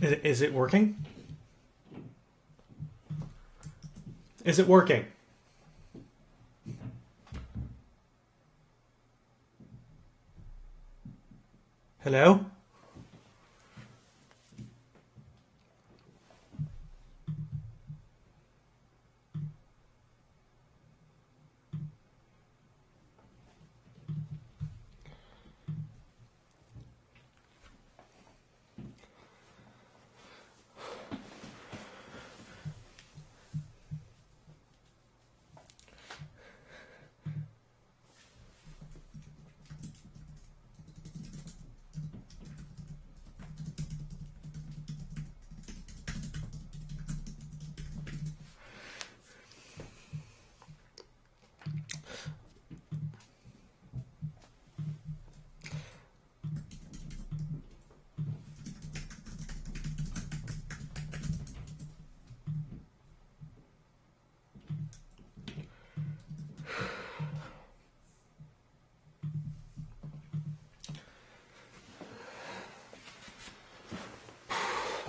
Is it working? Is it working? Hello?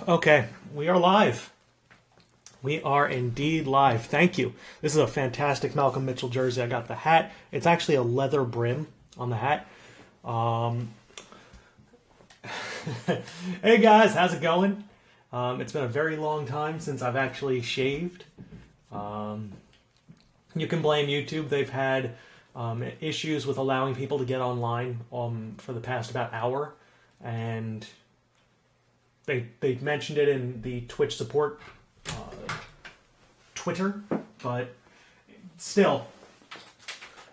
Okay, we are live. We are indeed live. Thank you. This is a fantastic Malcolm Mitchell jersey. I got the hat. It's actually a leather brim on the hat. Hey guys, how's it going? It's been a very long time since I've actually shaved. You can blame YouTube. They've had issues with allowing people to get online for the past about hour, and they mentioned it in the Twitch support Twitter, but still,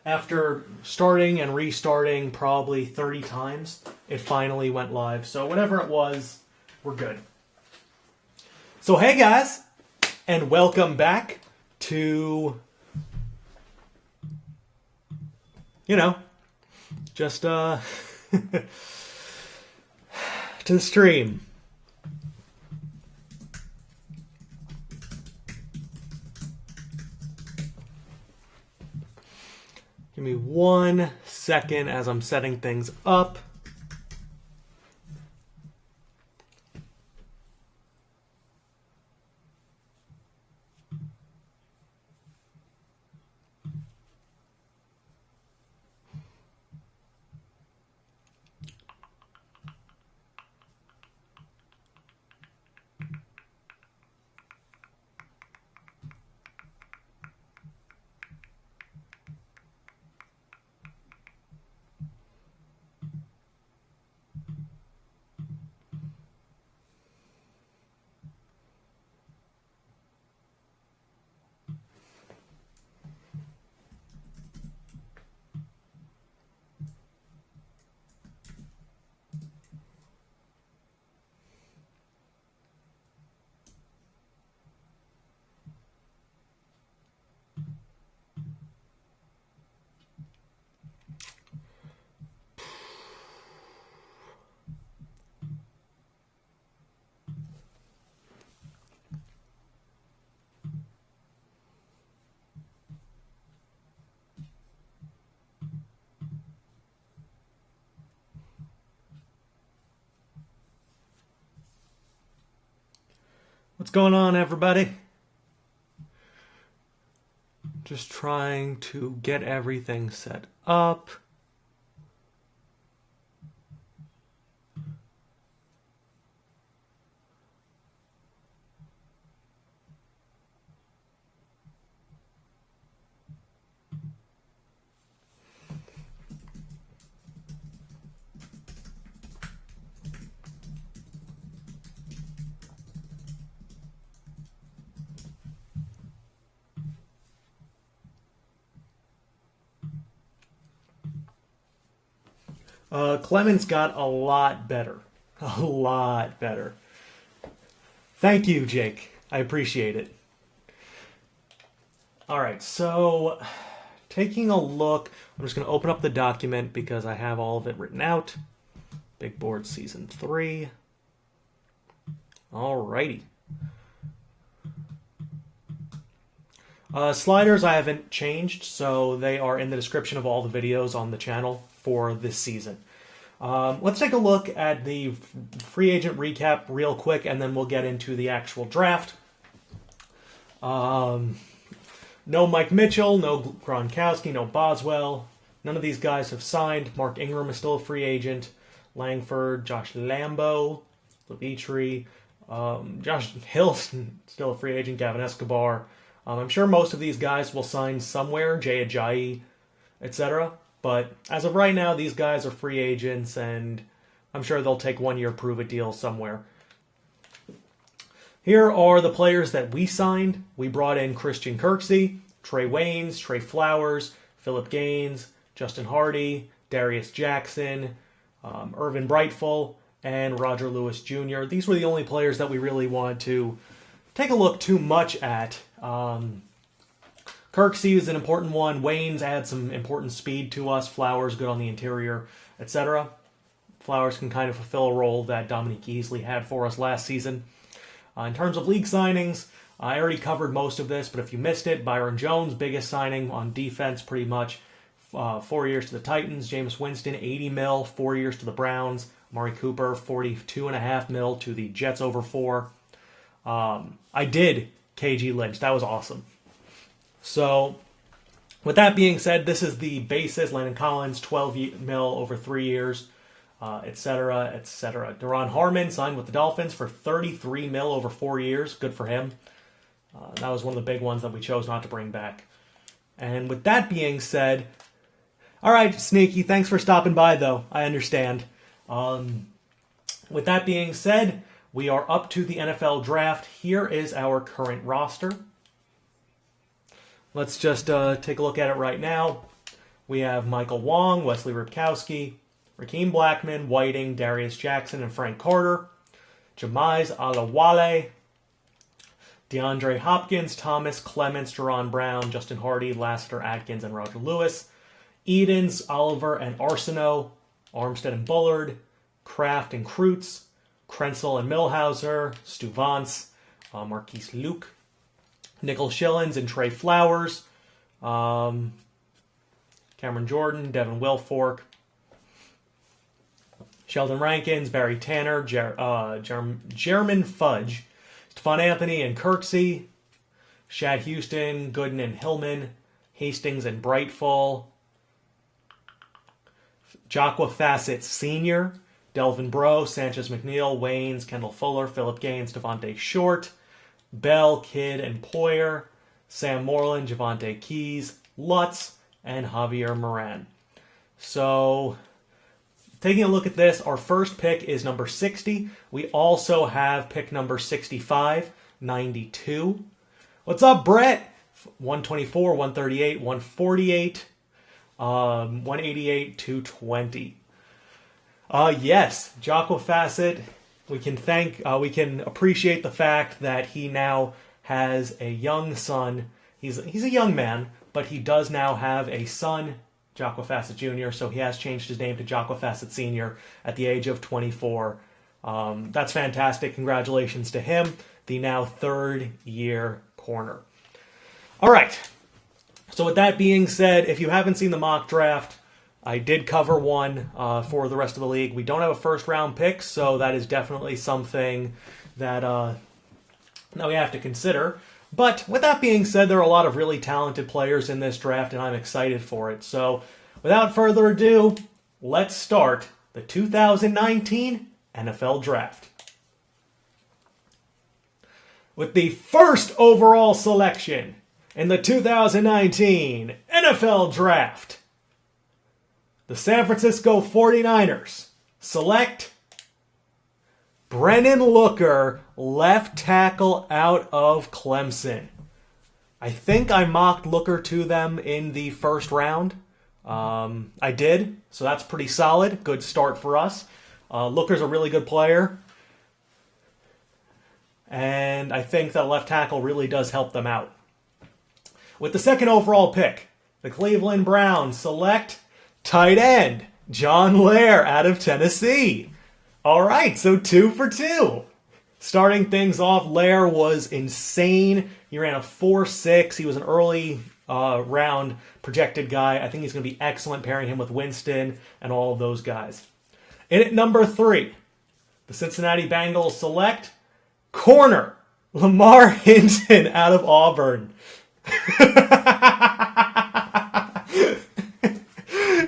after starting and restarting probably 30 times, it finally went live. So whatever it was, we're good. So hey guys, and welcome back to, just to the stream. Give me 1 second as I'm setting things up. What's going on, everybody? Just trying to get everything set up. Clemens got a lot better. A lot better. Thank you, Jake. I appreciate it. Alright, so taking a look, I'm just going to open up the document because I have all of it written out. Big Board Season 3. Alrighty. Sliders I haven't changed, so they are in the description of all the videos on the channel for this season. Let's take a look at the free agent recap real quick, and then we'll get into the actual draft. No Mike Mitchell, no Gronkowski, no Boswell. None of these guys have signed. Mark Ingram is still a free agent. Langford, Josh Lambo, Levitri, Josh Hill's still a free agent. Gavin Escobar. I'm sure most of these guys will sign somewhere. Jay Ajayi, etc. But as of right now, these guys are free agents, and I'm sure they'll take 1 year prove-it deal somewhere. Here are the players that we signed. We brought in Christian Kirksey, Trey Waynes, Trey Flowers, Philip Gaines, Justin Hardy, Darius Jackson, Irvin Brightful, and Roger Lewis Jr. These were the only players that we really wanted to take a look too much at. Kirksey is an important one. Waynes adds some important speed to us. Flowers good on the interior, etc. Flowers can kind of fulfill a role that Dominique Easley had for us last season. In terms of league signings, I already covered most of this, but if you missed it, Byron Jones, biggest signing on defense pretty much. 4 years to the Titans. Jameis Winston, $80 million, 4 years to the Browns. Amari Cooper, $42.5 million to the Jets over 4. I did KG Lynch. That was awesome. So, with that being said, this is the basis. Landon Collins, $12 million over 3 years, etc., etc. Deron Harmon signed with the Dolphins for $33 million over 4 years. Good for him. That was one of the big ones that we chose not to bring back. And with that being said, all right, Sneaky, thanks for stopping by, though. I understand. With that being said, we are up to the NFL draft. Here is our current roster. Let's just take a look at it right now. We have Michael Wong, Wesley Ripkowski, Rakeem Blackman, Whiting, Darius Jackson, and Frank Carter. Jamize Alawale, DeAndre Hopkins, Thomas Clements, Jaron Brown, Justin Hardy, Lassiter, Atkins, and Roger Lewis. Edens, Oliver, and Arsenault, Armstead and Bullard, Kraft and Kreutz, Krenzel and Milhauser, Stu Vance, Marquise Luke, Nickel Shillings and Trey Flowers, Cameron Jordan, Devin Wilfork, Sheldon Rankins, Barry Tanner, Jeremy Fudge, Stephon Anthony and Kirksey, Shad Houston, Gooden and Hillman, Hastings and Brightful, Jocqua Fassitt Sr., Delvin Breaux, Sanchez McNeil, Waynes, Kendall Fuller, Philip Gaines, Devontae Short, Bell, Kidd, and Poyer, Sam Moreland, Javonte Keys, Lutz, and Javier Moran. So, taking a look at this, our first pick is number 60. We also have pick number 65, 92. What's up, Brett? 124, 138, 148, 188, 220. Yes, Jocqua Fassitt. We can appreciate the fact that he now has a young son. He's a young man, but he does now have a son, Jocqua Fassitt Jr., so he has changed his name to Jocqua Fassitt Sr. at the age of 24. That's fantastic. Congratulations to him, the now third-year corner. All right. So with that being said, if you haven't seen the mock draft, I did cover one for the rest of the league. We don't have a first-round pick, so that is definitely something that we have to consider. But with that being said, there are a lot of really talented players in this draft, and I'm excited for it. So without further ado, let's start the 2019 NFL Draft. With the first overall selection in the 2019 NFL Draft, the San Francisco 49ers select Brennan Looker, left tackle out of Clemson. I think I mocked Looker to them in the first round. I did, so that's pretty solid. Good start for us. Looker's a really good player, and I think that left tackle really does help them out. With the second overall pick, the Cleveland Browns select tight end John Lair out of Tennessee. All right, so 2 for 2. Starting things off, Lair was insane. He ran a 4.6. He was an early round projected guy. I think he's going to be excellent pairing him with Winston and all of those guys. In at number 3, the Cincinnati Bengals select corner Lamar Hinton out of Auburn.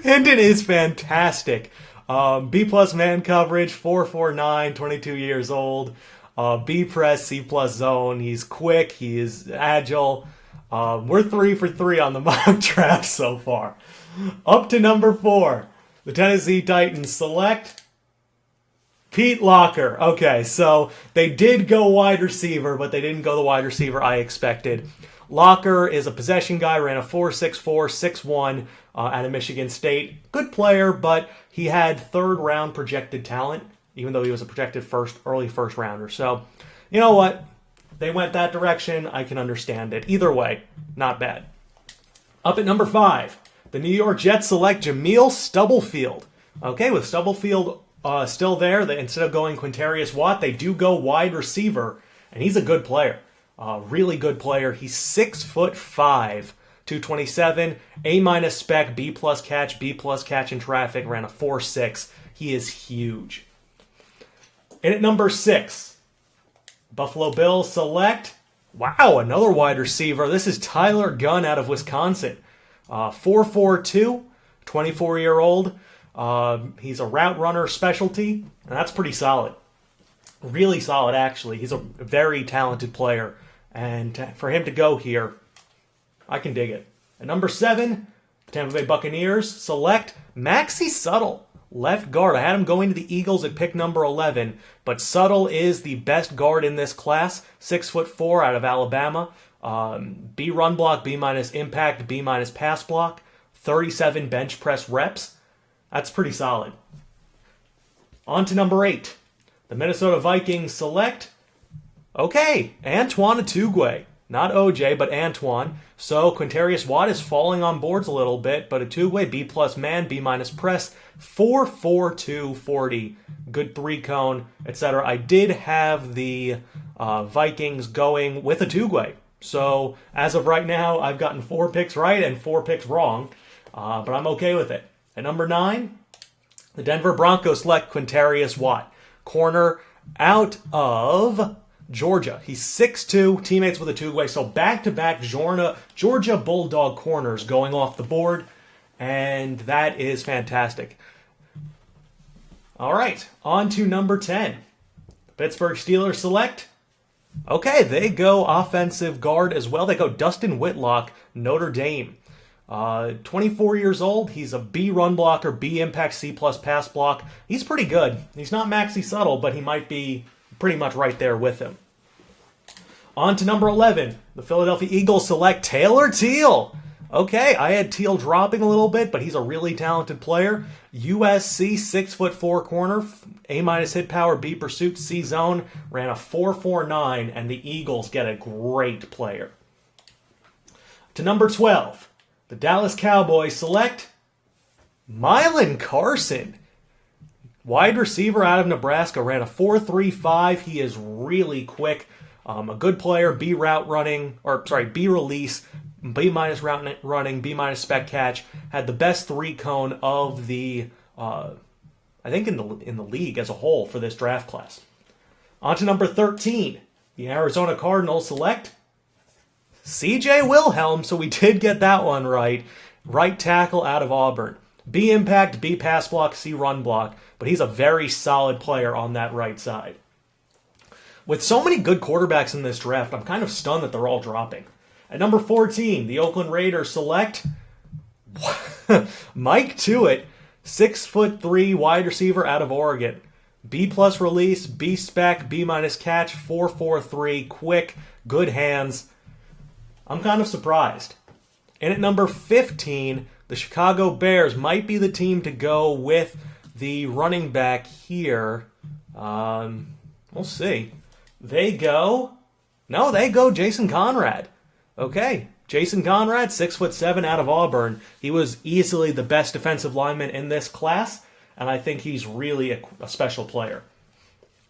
Hinton is fantastic. B+ man coverage, 4.49, 22 years old. B press, C+ zone. He's quick. He is agile. We're 3 for 3 on the mock draft so far. Up to number 4, the Tennessee Titans select Pete Locker. Okay, so they did go wide receiver, but they didn't go the wide receiver I expected. Locker is a possession guy, ran a 4.64, 6'1", out of Michigan State. Good player, but he had third-round projected talent, even though he was a projected early first rounder. So, you know what? They went that direction. I can understand it. Either way, not bad. Up at number 5, the New York Jets select Jameel Stubblefield. Okay, with Stubblefield still there, instead of going Quintarius Watt, they do go wide receiver, and he's a good player. Really good player. He's 6'5", 227, A- spec, B+ catch in traffic, ran a 4.6. He is huge. And at number 6, Buffalo Bills select, wow, another wide receiver. This is Tyler Gunn out of Wisconsin. 4.42, 24-year-old. He's a route runner specialty, and that's pretty solid. Really solid, actually. He's a very talented player, and for him to go here, I can dig it. At number 7, the Tampa Bay Buccaneers select Maxie Suttle, left guard. I had him going to the Eagles at pick number 11, but Suttle is the best guard in this class. 6'4" out of Alabama. B run block, B- impact, B- pass block. 37 bench press reps. That's pretty solid. On to number 8. The Minnesota Vikings select, Antoine Atugwe. Not OJ, but Antoine. So Quintarius Watt is falling on boards a little bit, but Atugwe, B+ man, B- press, 4.42, 40. Good 3-cone, etc. I did have the Vikings going with Atugwe. So as of right now, I've gotten 4 picks right and 4 picks wrong, but I'm okay with it. At number 9, the Denver Broncos select Quintarius Watt, corner out of Georgia. He's 6'2", teammates with Atugwe, so back-to-back Georgia Bulldog corners going off the board, and that is fantastic. All right, on to number 10. The Pittsburgh Steelers select, they go offensive guard as well. They go Dustin Whitlock, Notre Dame. 24 years old. He's a B run blocker, B impact, C+ pass block. He's pretty good. He's not Maxie Suttle, but he might be pretty much right there with him. On to number 11. The Philadelphia Eagles select Taylor Teal. I had Teal dropping a little bit, but he's a really talented player. USC 6'4" corner, A- hit power, B pursuit, C zone, ran a 4.49, and the Eagles get a great player. To number 12. The Dallas Cowboys select Mylan Carson. Wide receiver out of Nebraska, ran a 4.35. He is really quick. A good player, B release, B- route running, B- spec catch. Had the best 3-cone of the, I think in the league as a whole for this draft class. On to number 13. The Arizona Cardinals select CJ Wilhelm, so we did get that one right. Right tackle out of Auburn. B impact, B pass block, C run block, but he's a very solid player on that right side. With so many good quarterbacks in this draft, I'm kind of stunned that they're all dropping. At number 14, the Oakland Raiders select Mike Tuitt, 6'3" wide receiver out of Oregon. B+ release, B spec, B- catch, 4.43, quick, good hands. I'm kind of surprised. And at number 15, the Chicago Bears might be the team to go with the running back here. We'll see. They go Jason Conrad. Jason Conrad, 6'7" out of Auburn. He was easily the best defensive lineman in this class, and I think he's really a special player.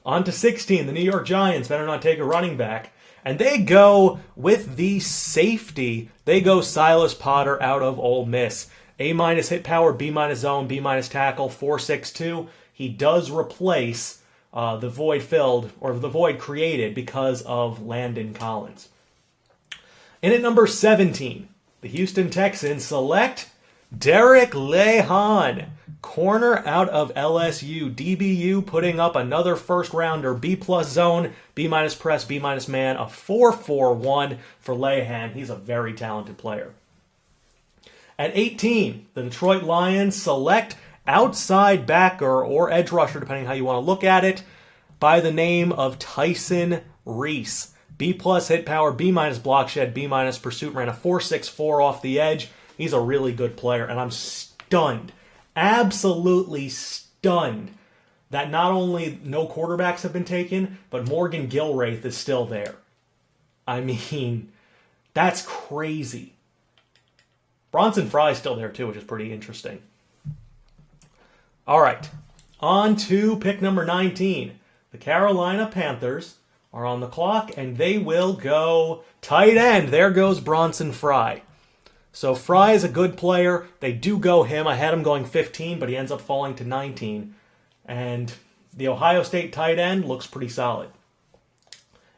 On to 16, the New York Giants better not take a running back. And they go with the safety. They go Silas Potter out of Ole Miss. A- hit power, B- zone, B- tackle, 4.62. he does replace the void filled, or the void created because of Landon Collins. In at number 17, the Houston Texans select Derek Lehan, corner out of LSU. DBU putting up another first-rounder, B-plus zone, B-minus press, B-minus man, a 4.41 for Lehan. He's a very talented player. At 18, the Detroit Lions select outside backer or edge rusher, depending how you want to look at it, by the name of Tyson Reese. B-plus hit power, B-minus block shed, B-minus pursuit, ran a 4.64 off the edge. He's a really good player, and I'm stunned, absolutely stunned, that not only no quarterbacks have been taken, but Morgan Gilraith is still there. I mean, that's crazy. Bronson Fry's still there too, which is pretty interesting. All right, on to pick number 19. The Carolina Panthers are on the clock, and they will go tight end. There goes Bronson Fry. So Fry is a good player. They do go him. I had him going 15, but he ends up falling to 19. And the Ohio State tight end looks pretty solid.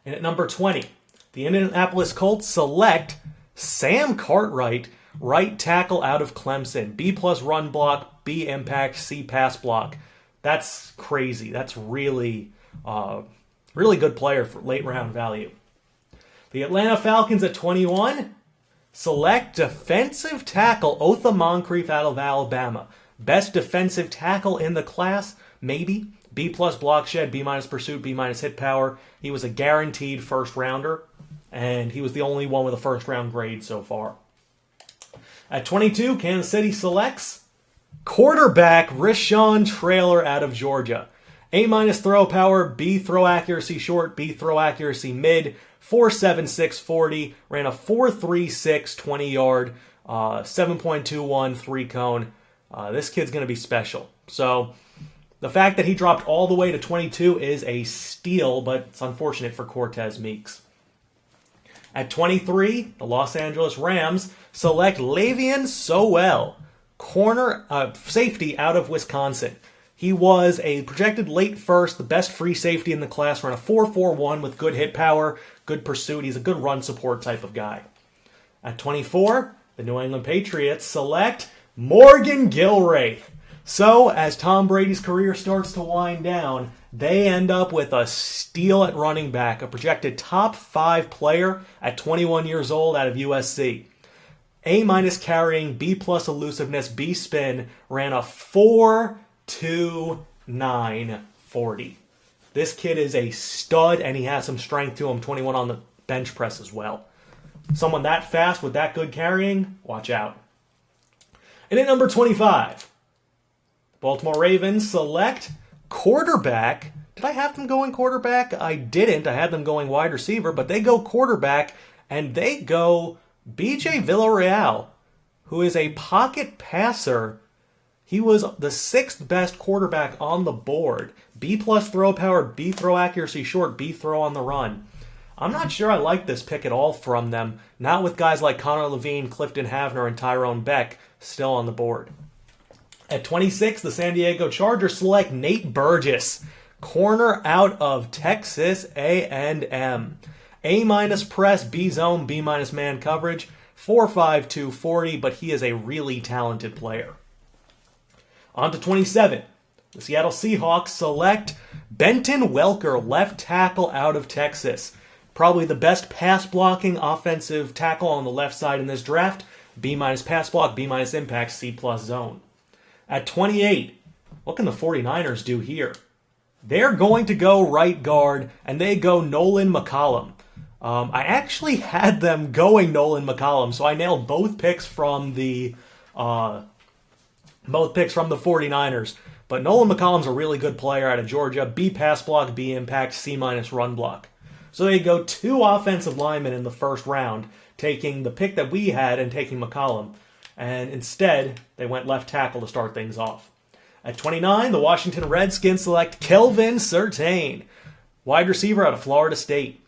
And at number 20, the Indianapolis Colts select Sam Cartwright, right tackle out of Clemson. B-plus run block, B impact, C pass block. That's crazy. That's really good player for late round value. The Atlanta Falcons at 21 select defensive tackle Otha Moncrief out of Alabama. Best defensive tackle in the class, maybe. B-plus block shed, B-minus pursuit, B-minus hit power. He was a guaranteed first rounder, and he was the only one with a first round grade so far. At 22, Kansas City selects quarterback Rashawn Traylor out of Georgia. A-minus throw power, B throw accuracy short, B throw accuracy mid, 4.76 40, ran a 4.36 20-yard, 7.21 3-cone. This kid's going to be special. So the fact that he dropped all the way to 22 is a steal, but it's unfortunate for Cortez Meeks. At 23, the Los Angeles Rams select Lavian Sowell, safety out of Wisconsin. He was a projected late first, the best free safety in the class, ran a 4.41 with good hit power, good pursuit. He's a good run support type of guy. At 24, the New England Patriots select Morgan Gilraith. So, as Tom Brady's career starts to wind down, they end up with a steal at running back, a projected top 5 player at 21 years old out of USC. A-minus carrying, B-plus elusiveness, B spin, ran a 4.29 40. This kid is a stud, and he has some strength to him, 21 on the bench press as well. Someone that fast with that good carrying, watch out. And at number 25, Baltimore Ravens select quarterback. Did I have them going quarterback? I didn't. I had them going wide receiver, but they go quarterback, and they go BJ Villarreal, who is a pocket passer. He was the 6th best quarterback on the board. B-plus throw power, B throw accuracy short, B throw on the run. I'm not sure I like this pick at all from them, not with guys like Connor Levine, Clifton Havner, and Tyrone Beck still on the board. At 26, the San Diego Chargers select Nate Burgess, corner out of Texas A&M. A-minus press, B zone, B-minus man coverage, 4.52 40, but he is a really talented player. On to 27, the Seattle Seahawks select Benton Welker, left tackle out of Texas. Probably the best pass-blocking offensive tackle on the left side in this draft. B-minus pass block, B-minus impact, C-plus zone. At 28, what can the 49ers do here? They're going to go right guard, and they go Nolan McCollum. I actually had them going Nolan McCollum, so I nailed both picks from the 49ers. But Nolan McCollum's a really good player out of Georgia. B pass block, B impact, C-minus run block. So they go 2 offensive linemen in the first round, taking the pick that we had and taking McCollum. And instead, they went left tackle to start things off. At 29, the Washington Redskins select Kelvin Surtain, wide receiver out of Florida State.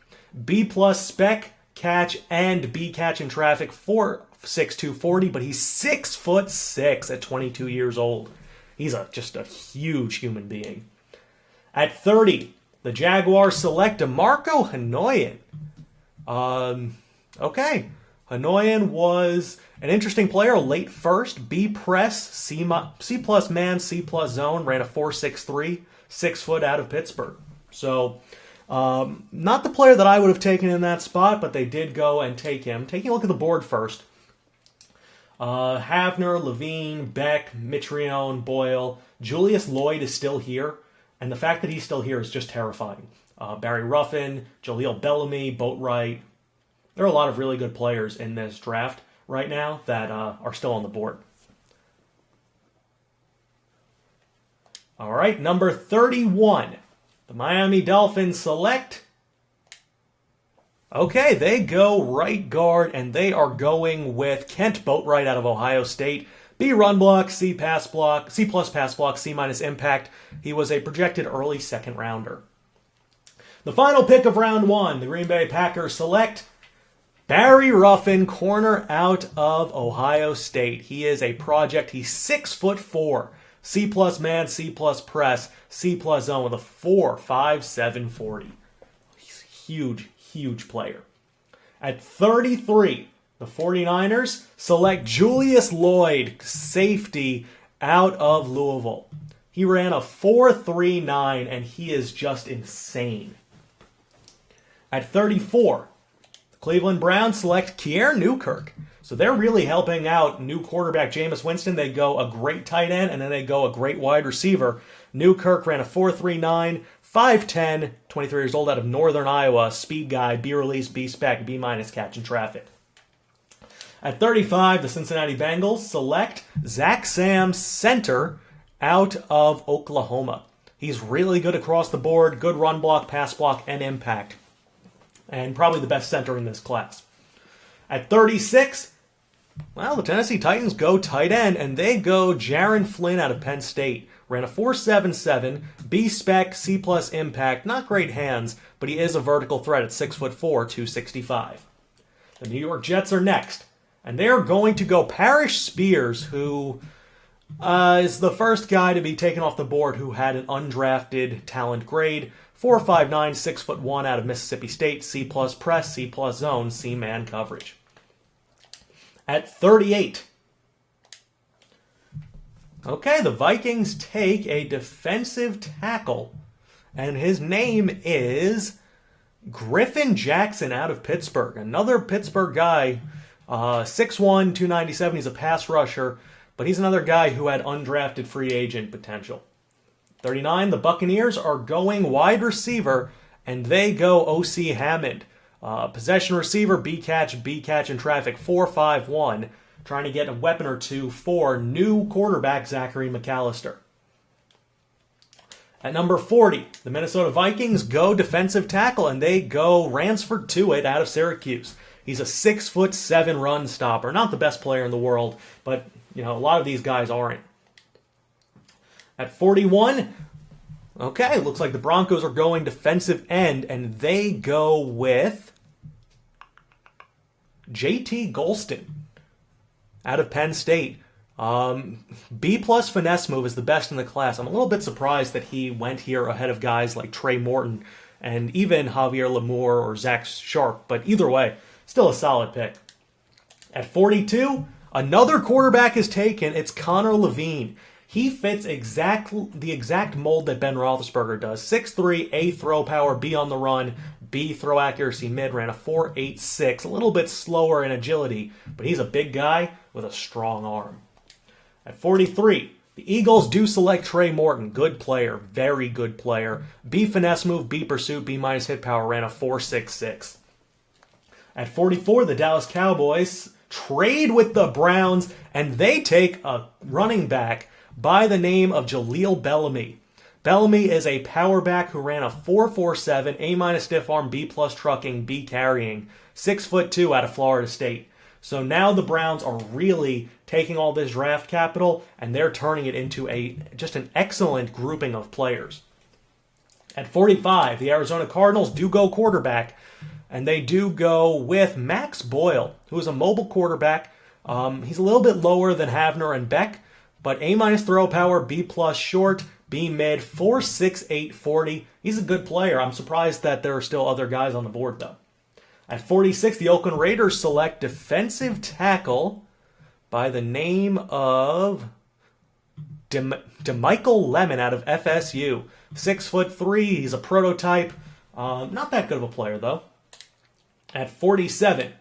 B-plus spec, catch, and B catch in traffic, 4.62 40, but he's 6'6" at 22 years old. He's just a huge human being. At 30, the Jaguars select DeMarco Hanoyan. Okay. Hanoyan was an interesting player, late first, B press, C plus man, C plus zone, ran a 4.63, 6 foot out of Pittsburgh. So, not the player that I would have taken in that spot, but they did go and take him. Taking a look at the board first. Havner, Levine, Beck, Mitrione, Boyle, Julius Lloyd is still here, and the fact that he's still here is just terrifying. Barry Ruffin, Jaleel Bellamy, Boatwright. There are a lot of really good players in this draft right now that are still on the board. All right, number 31. The Miami Dolphins select. Okay, they go right guard, and they are going with Kent Boatwright out of Ohio State. B run block, C pass block, C plus pass block, C minus impact. He was a projected early second rounder. The final pick of round 1, the Green Bay Packers select Barry Ruffin, corner out of Ohio State. He is a project. He's 6'4", C plus man, C plus press, C plus zone with a 4.57 40. He's huge. Huge player. At 33, the 49ers select Julius Lloyd, safety out of Louisville. He ran a 4.39, and he is just insane. At 34, the Cleveland Browns select Kier Newkirk. So they're really helping out new quarterback Jameis Winston. They go a great tight end, and then they go a great wide receiver. Newkirk ran a 4.39, 5'10", 23 years old, out of Northern Iowa, speed guy, B release, B spec, B minus catching traffic. At 35, the Cincinnati Bengals select Zach Sam, center out of Oklahoma. He's really good across the board, good run block, pass block, and impact. And probably the best center in this class. At 36, well, the Tennessee Titans go tight end, and they go Jaron Flynn out of Penn State. Ran a 4.77, B spec, C plus impact, not great hands, but he is a vertical threat at 6'4", 265. The New York Jets are next, and they're going to go Parrish Spears, who is the first guy to be taken off the board who had an undrafted talent grade, 4'5'9", 6'1" out of Mississippi State, C plus press, C plus zone, C man coverage. At 38, okay, the Vikings take a defensive tackle, and his name is Griffin Jackson out of Pittsburgh. Another Pittsburgh guy, 6'1", 297. He's a pass rusher, but he's another guy who had undrafted free agent potential. 39, the Buccaneers are going wide receiver, and they go O.C. Hammond. Possession receiver, B catch in traffic, 4.51. Trying to get a weapon or two for new quarterback Zachary McAllister. At number 40, the Minnesota Vikings go defensive tackle, and they go Ransford Tuitt out of Syracuse. He's a 6'7" run stopper. Not the best player in the world, but a lot of these guys aren't. At 41, okay, looks like the Broncos are going defensive end, and they go with JT Golston out of Penn State. B plus finesse move is the best in the class. I'm a little bit surprised that he went here ahead of guys like Trey Morton and even Javier Lamour or Zach Sharp, but either way, still a solid pick. At 42, another quarterback is taken. It's Connor Levine. He fits the exact mold that Ben Roethlisberger does. 6'3", A throw power, B on the run, B throw accuracy mid, ran a 4.86, a little bit slower in agility, but he's a big guy with a strong arm. At 43, the Eagles do select Trey Morton. Good player, very good player. B finesse move, B pursuit, B minus hit power, ran a 4.66. At 44, the Dallas Cowboys trade with the Browns, and they take a running back by the name of Jaleel Bellamy. Bellamy is a power back who ran a 4.47, A minus stiff arm, B plus trucking, B carrying, 6'2" out of Florida State. So now the Browns are really taking all this draft capital, and they're turning it into just an excellent grouping of players. At 45, the Arizona Cardinals do go quarterback, and they do go with Max Boyle, who is a mobile quarterback. He's a little bit lower than Havner and Beck, But A- throw power, B+ short, B mid, 4.68 40. He's a good player. I'm surprised that there are still other guys on the board, though. At 46, the Oakland Raiders select defensive tackle by the name of DeMichael Lemon out of FSU. 6'3", he's a prototype. Not that good of a player, though. At 47,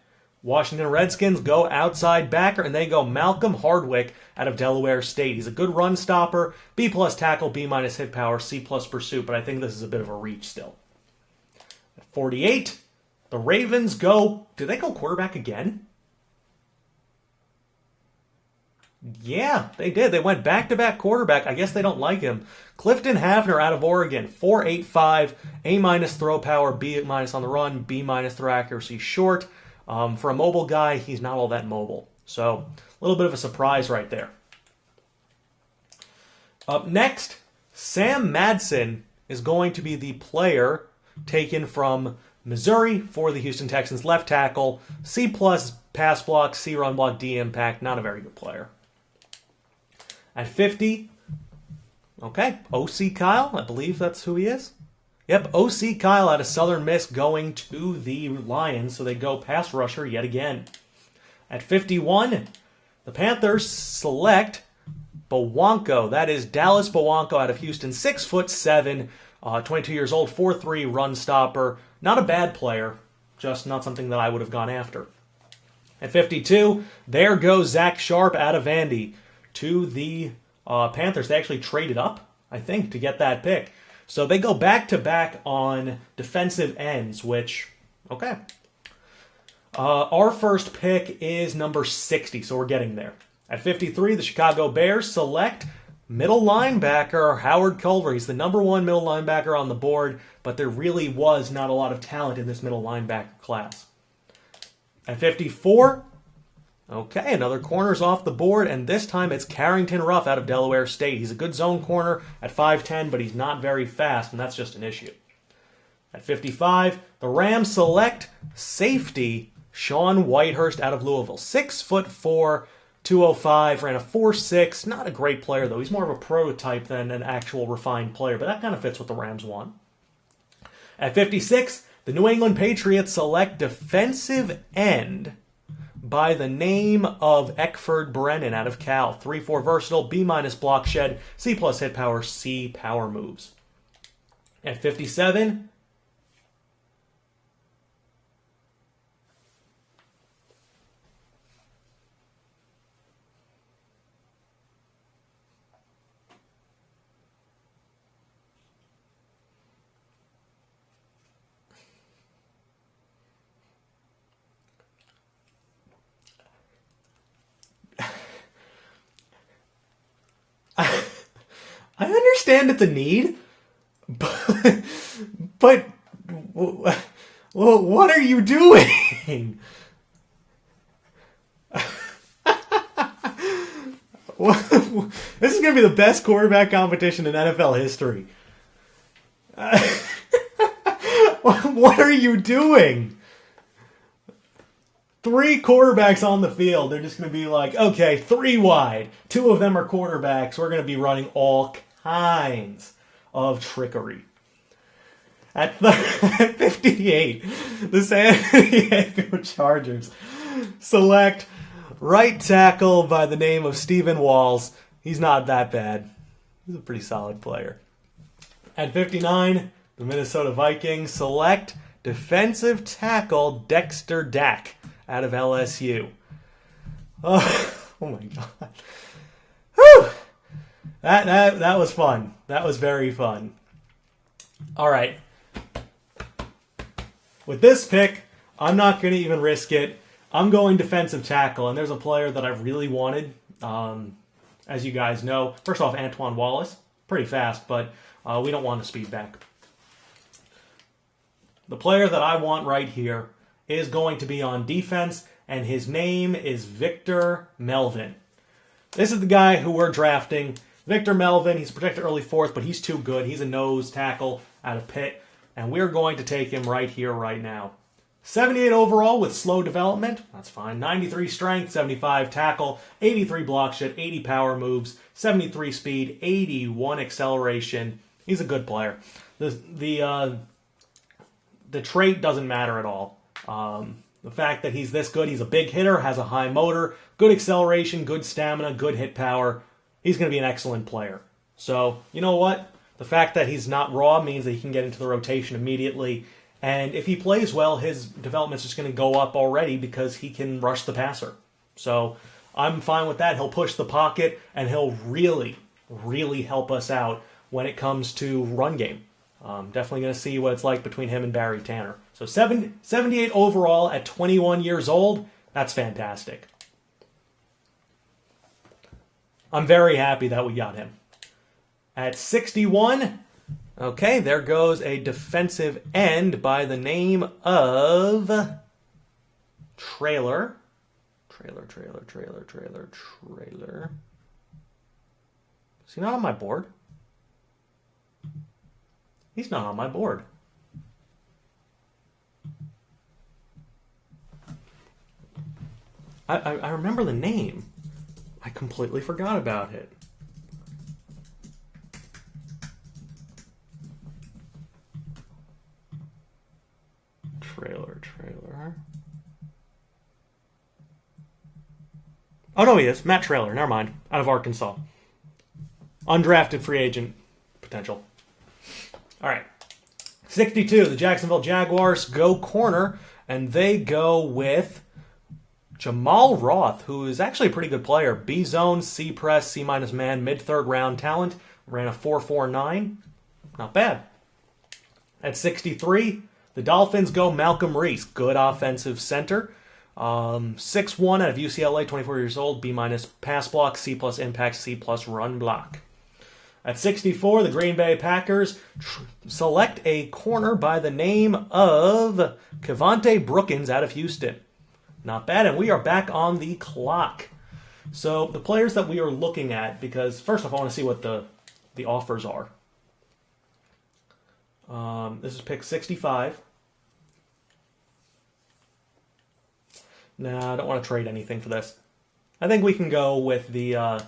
Washington Redskins go outside backer, and they go Malcolm Hardwick out of Delaware State. He's a good run stopper, B+ tackle, B- hit power, C+ pursuit, but I think this is a bit of a reach still. At 48, the Ravens go... Did they go quarterback again? Yeah, they did. They went back-to-back quarterback. I guess they don't like him. Clifton Havner out of Oregon, 4.85, A- throw power, B- on the run, B- throw accuracy short. For a mobile guy, he's not all that mobile. So, a little bit of a surprise right there. Up next, Sam Madsen is going to be the player taken from Missouri for the Houston Texans. Left tackle, C+ pass block, C run block, D impact. Not a very good player. At 50, okay, O.C. Kyle, I believe that's who he is. Yep, O.C. Kyle out of Southern Miss going to the Lions, so they go pass rusher yet again. At 51, the Panthers select Bowanko. That is Dallas Bowanko out of Houston, 6'7", 22 years old, 4'3", run stopper. Not a bad player, just not something that I would have gone after. At 52, there goes Zach Sharp out of Vandy to the Panthers. They actually traded up, I think, to get that pick. So they go back-to-back on defensive ends, which, okay. Our first pick is number 60, so we're getting there. At 53, the Chicago Bears select middle linebacker Howard Culver. He's the number 1 middle linebacker on the board, but there really was not a lot of talent in this middle linebacker class. At 54, okay, another corner's off the board, and this time it's Carrington Ruff out of Delaware State. He's a good zone corner at 5'10", but he's not very fast, and that's just an issue. At 55, the Rams select safety Sean Whitehurst out of Louisville. 6'4", 205, ran a 4.6. Not a great player, though. He's more of a prototype than an actual refined player, but that kind of fits what the Rams want. At 56, the New England Patriots select defensive end by the name of Eckford Brennan out of Cal. 3-4 versatile, B- block shed, C+ hit power, C power moves. At 57, I understand it's a need, but what are you doing? This is going to be the best quarterback competition in NFL history. What are you doing? 3 quarterbacks on the field. They're just going to be like, okay, 3 wide. 2 of them are quarterbacks. We're going to be running all kinds of trickery. At 58, the San Diego Chargers select right tackle by the name of Stephen Walls. He's not that bad. He's a pretty solid player. At 59, the Minnesota Vikings select defensive tackle Dexter Dack out of LSU. Oh my God. Whew. That was fun. That was very fun. All right. With this pick, I'm not going to even risk it. I'm going defensive tackle, and there's a player that I really wanted. As you guys know, first off, Antoine Wallace. Pretty fast, but we don't want to speed back. The player that I want right here is going to be on defense, and his name is Victor Melvin. This is the guy who we're drafting. Victor Melvin, he's projected early 4th, but he's too good. He's a nose tackle out of Pitt, and we're going to take him right here, right now. 78 overall with slow development. That's fine. 93 strength, 75 tackle, 83 block shit, 80 power moves, 73 speed, 81 acceleration. He's a good player. The trait doesn't matter at all. The fact that he's this good, he's a big hitter, has a high motor, good acceleration, good stamina, good hit power. He's going to be an excellent player. So, you know what? The fact that he's not raw means that he can get into the rotation immediately. And if he plays well, his development's just going to go up already because he can rush the passer. So I'm fine with that. He'll push the pocket, and he'll really, really help us out when it comes to run game. Definitely going to see what it's like between him and Barry Tanner. So 78 overall at 21 years old, that's fantastic. I'm very happy that we got him. At 61, okay, there goes a defensive end by the name of Trailer. Is he not on my board? He's not on my board. I remember the name. I completely forgot about it. Trailer. Oh, no, he is. Matt Trailer. Never mind. Out of Arkansas. Undrafted free agent potential. All right. 62, the Jacksonville Jaguars go corner, and they go with Jamal Roth, who is actually a pretty good player. B zone, C press, C minus man, mid-third round talent. Ran a 4.49. Not bad. At 63, the Dolphins go Malcolm Reese, good offensive center. 6'1" out of UCLA, 24 years old, B minus pass block, C plus impact, C plus run block. At 64, the Green Bay Packers select a corner by the name of Kevontae Brookins out of Houston. Not bad, and we are back on the clock. So the players that we are looking at, because first off, I want to see what the offers are. This is pick 65. No, I don't want to trade anything for this. I think we can go with the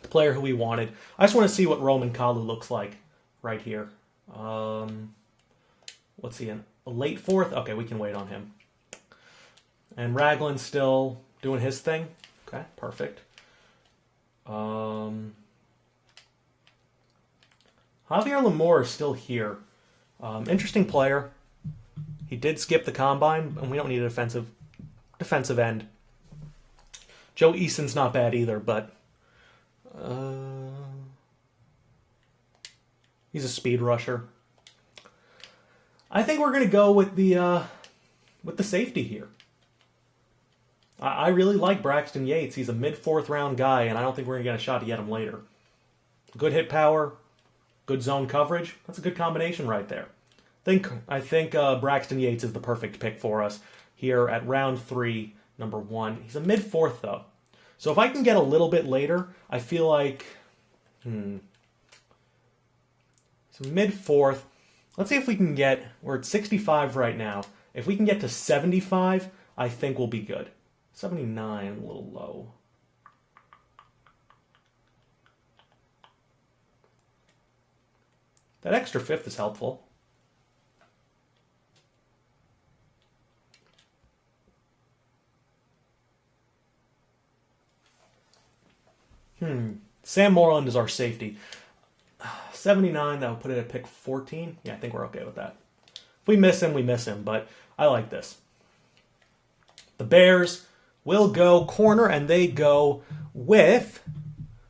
player who we wanted. I just want to see what Roman Kalu looks like right here. What's he in? A late fourth? Okay, we can wait on him. And Ragland's still doing his thing. Okay, perfect. Javier Lamore is still here. Interesting player. He did skip the combine, and we don't need a defensive end. Joe Eason's not bad either, but he's a speed rusher. I think we're going to go with the safety here. I really like Braxton Yates. He's a mid-fourth round guy, and I don't think we're going to get a shot to get him later. Good hit power, good zone coverage. That's a good combination right there. I think Braxton Yates is the perfect pick for us here at round 3, number 1. He's a mid-fourth, though. So if I can get a little bit later, I feel like... So mid-fourth. Let's see if we can get... We're at 65 right now. If we can get to 75, I think we'll be good. 79, a little low. That extra fifth is helpful. Sam Moreland is our safety. 79, that would put it at pick 14. Yeah, I think we're okay with that. If we miss him, we miss him, but I like this. The Bears will go corner, and they go with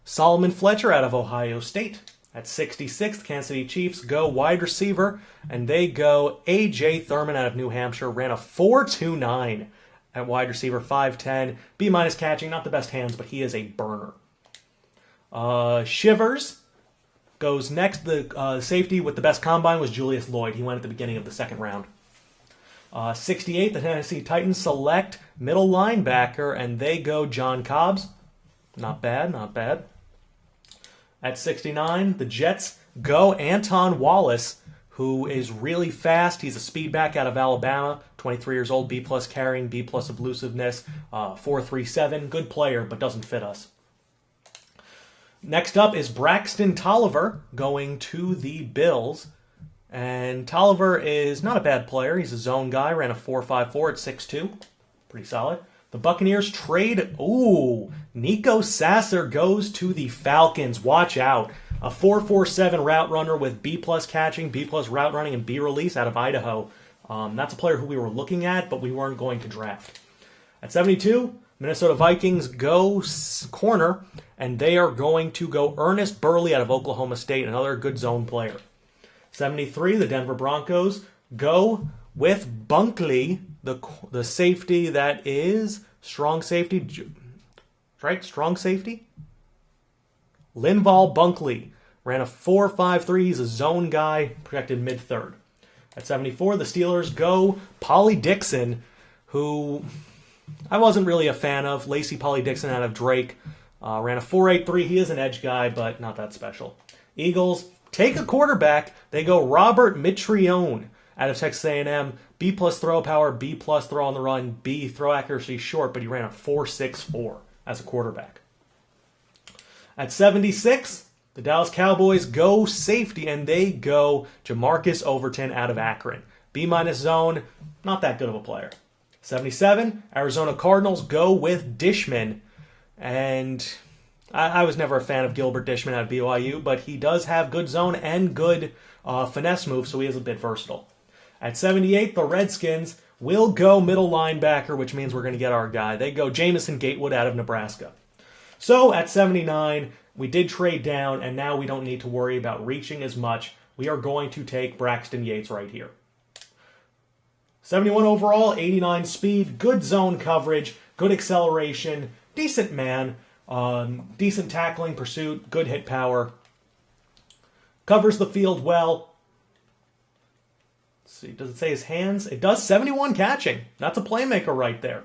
Solomon Fletcher out of Ohio State. At 66th, Kansas City Chiefs go wide receiver, and they go A.J. Thurman out of New Hampshire. Ran a 4.29 at wide receiver, 5'10". B minus catching, not the best hands, but he is a burner. Shivers goes next. The safety with the best combine was Julius Lloyd. He went at the beginning of the second round. 68, the Tennessee Titans select middle linebacker, and they go John Cobbs. Not bad, not bad. At 69, the Jets go Anton Wallace, who is really fast. He's a speed back out of Alabama, 23 years old, B+ carrying, B+ elusiveness, 4.37. Good player, but doesn't fit us. Next up is Braxton Tolliver going to the Bills. And Tolliver is not a bad player. He's a zone guy, ran a 4.54 at 6'2". Pretty solid. The Buccaneers trade. Ooh, Nico Sasser goes to the Falcons. Watch out. A 4.47 route runner with B+ catching, B+ route running, and B release out of Idaho. That's a player who we were looking at, but we weren't going to draft. At 72, Minnesota Vikings go corner, and they are going to go Ernest Burley out of Oklahoma State, another good zone player. 73, the Denver Broncos go with Bunkley, the safety that is strong safety, right? Strong safety? Linval Bunkley ran a 4.53. He's a zone guy, projected mid-third. At 74, the Steelers go Pauly Dixon, who I wasn't really a fan of. Lacey Pauly Dixon out of Drake. Ran a 4.83. He is an edge guy, but not that special. Eagles take a quarterback. They go Robert Mitrione out of Texas A&M. B+ throw power, B+ throw on the run, B throw accuracy short, but he ran a 4.64 as a quarterback. At 76, the Dallas Cowboys go safety, and they go Jamarcus Overton out of Akron. B- zone, not that good of a player. 77, Arizona Cardinals go with Dishman, and I was never a fan of Gilbert Dishman out of BYU, but he does have good zone and good finesse moves, so he is a bit versatile. At 78, the Redskins will go middle linebacker, which means we're going to get our guy. They go Jamison Gatewood out of Nebraska. So at 79, we did trade down, and now we don't need to worry about reaching as much. We are going to take Braxton Yates right here. 71 overall, 89 speed, good zone coverage, good acceleration, decent man, decent tackling pursuit, good hit power. Covers the field well. Let's see, does it say his hands? It does. 71 catching. That's a playmaker right there.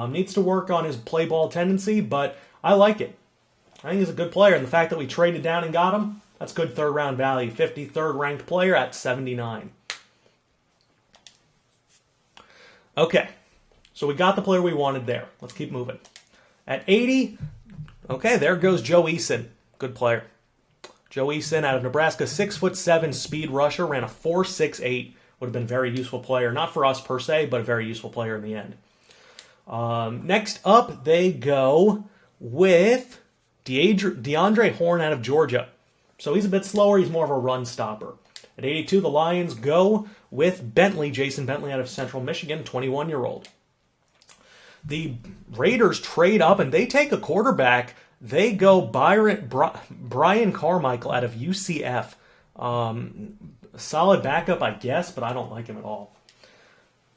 Needs to work on his play ball tendency, but I like it. I think he's a good player, and the fact that we traded down and got him, that's good third-round value. 53rd ranked player at 79. Okay, so we got the player we wanted there. Let's keep moving. At 80, okay, there goes Joe Eason. Good player. Joe Eason out of Nebraska, 6'7" speed rusher, ran a 4.68. Would have been a very useful player. Not for us per se, but a very useful player in the end. Next up, they go with DeAndre Horn out of Georgia. So he's a bit slower. He's more of a run stopper. At 82, the Lions go with Jason Bentley out of Central Michigan, 21-year-old. The Raiders trade up, and they take a quarterback. They go Brian Carmichael out of UCF. Solid backup, I guess, but I don't like him at all.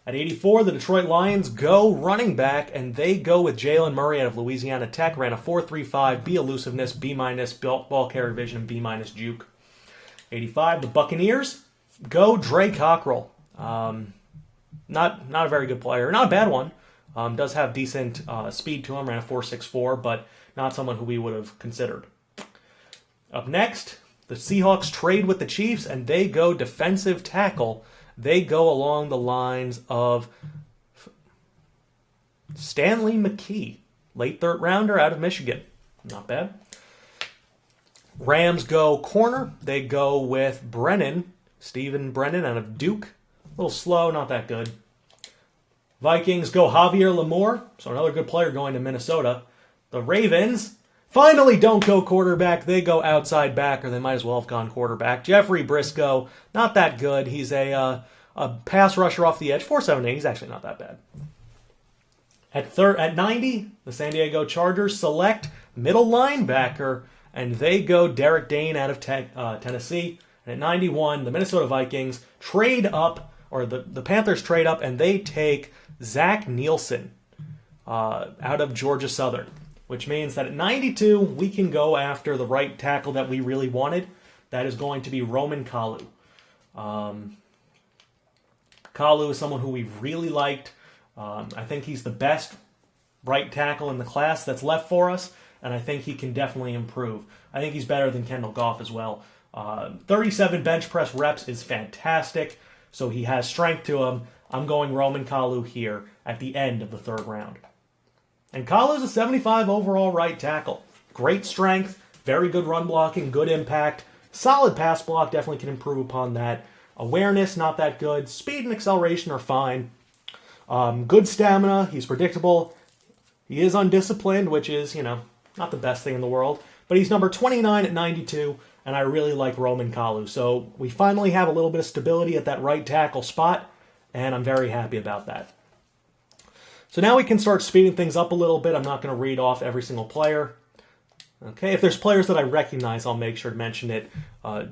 At 84, the Detroit Lions go running back, and they go with Jalen Murray out of Louisiana Tech. Ran a 4.35, B elusiveness, B- ball carrier vision, B- juke. 85, the Buccaneers go Dre Cockrell. Not a very good player. Not a bad one. Does have decent speed to him. Ran a 4.64, but not someone who we would have considered. Up next, the Seahawks trade with the Chiefs, and they go defensive tackle. They go along the lines of Stanley McKee, late third rounder out of Michigan. Not bad. Rams go corner. They go with Stephen Brennan out of Duke. A little slow, not that good. Vikings go Javier Lamore, so another good player going to Minnesota. The Ravens finally don't go quarterback. They go outside backer. They might as well have gone quarterback. Jeffrey Briscoe, not that good. He's a pass rusher off the edge. 4.78. He's actually not that bad. At 90, the San Diego Chargers select middle linebacker, and they go Derek Dane out of Tennessee. And at 91, the Minnesota Vikings trade up, or the Panthers trade up, and they take Zach Nielsen out of Georgia Southern, which means that at 92, we can go after the right tackle that we really wanted. That is going to be Roman Kalu. Kalu is someone who we really liked. I think he's the best right tackle in the class that's left for us, and I think he can definitely improve. I think he's better than Kendall Goff as well. 37 bench press reps is fantastic, so he has strength to him. I'm going Roman Kalu here at the end of the 3rd round. And Kalu's a 75 overall right tackle. Great strength, very good run blocking, good impact, solid pass block, definitely can improve upon that. Awareness, not that good. Speed and acceleration are fine. Good stamina, he's predictable. He is undisciplined, which is, not the best thing in the world. But he's number 29 at 92, and I really like Roman Kalu. So we finally have a little bit of stability at that right tackle spot, and I'm very happy about that. So now we can start speeding things up a little bit. I'm not going to read off every single player. Okay, if there's players that I recognize, I'll make sure to mention it. I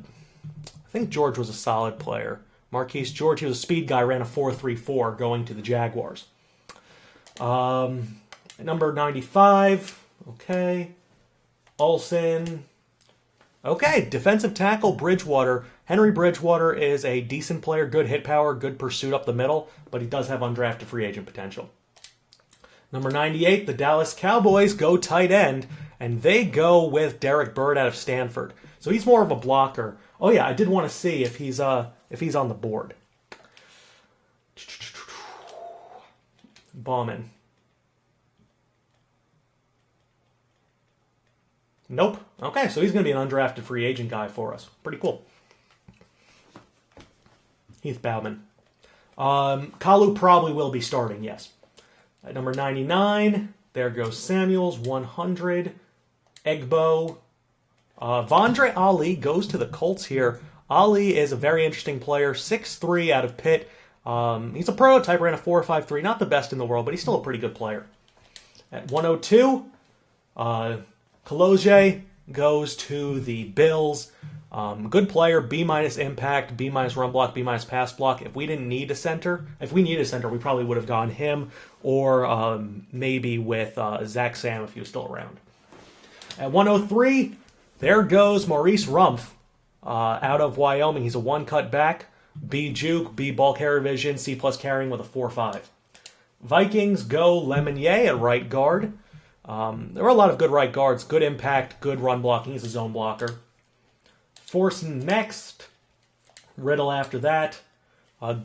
think George was a solid player. Marquise George, he was a speed guy, ran a 4.34 going to the Jaguars. Number 95, okay. Olsen. Okay, defensive tackle, Bridgewater. Henry Bridgewater is a decent player, good hit power, good pursuit up the middle, but he does have undrafted free agent potential. Number 98, the Dallas Cowboys go tight end, and they go with Derek Bird out of Stanford. So he's more of a blocker. Oh yeah, I did want to see if he's on the board. Bauman. Nope. Okay, so he's going to be an undrafted free agent guy for us. Pretty cool. Heath Bauman. Kalu probably will be starting, yes. At number 99, there goes Samuels, 100. Egbo. Vondre Ali goes to the Colts here. Ali is a very interesting player, 6'3" out of Pitt. He's a prototype, ran a 4.53, not the best in the world, but he's still a pretty good player. At 102, Kaloje goes to the Bills. Good player, B- impact, B- run block, B- pass block. If we needed a center, we probably would have gone him or maybe with Zach Sam if he was still around. At 103, there goes Maurice Rumpf out of Wyoming. He's a 1-cut back, B juke, B ball carrier vision, C+ carrying with a 4.5. Vikings go Lemonnier at right guard. There are a lot of good right guards, good impact, good run blocking. He's a zone blocker. Forson next. Riddle after that.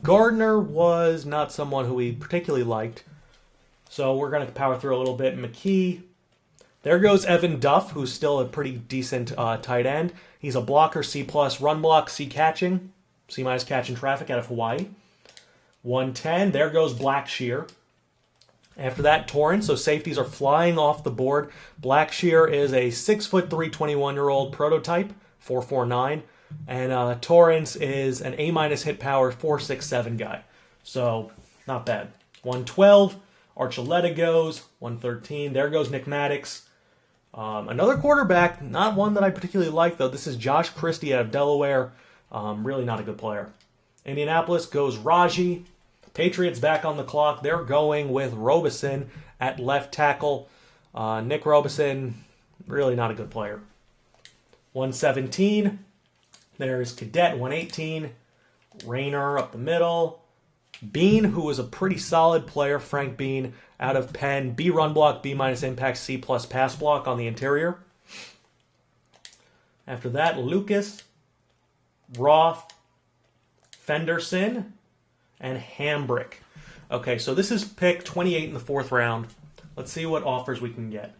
Gardner was not someone who we particularly liked, so we're going to power through a little bit. McKee. There goes Evan Duff, who's still a pretty decent tight end. He's a blocker, C+, run block, C catching, C- catching traffic out of Hawaii. 110, there goes Blackshear. After that, Torrance, so safeties are flying off the board. Blackshear is a 6'3", 21-year-old prototype, 4.49, and Torrance is an A- hit power, 4.67 guy. So, not bad. 112, Archuleta goes. 113, there goes Nick Maddox. Another quarterback, not one that I particularly like, though. This is Josh Christie out of Delaware. Really not a good player. Indianapolis goes Raji. Patriots back on the clock. They're going with Robeson at left tackle. Nick Robeson, really not a good player. 117, there's Cadet. 118, Rayner up the middle. Bean, who was a pretty solid player, Frank Bean, out of Penn. B run block, B- impact, C+ pass block on the interior. After that, Lucas, Roth, Fenderson, and Hambrick. Okay, so this is pick 28 in the 4th round. Let's see what offers we can get.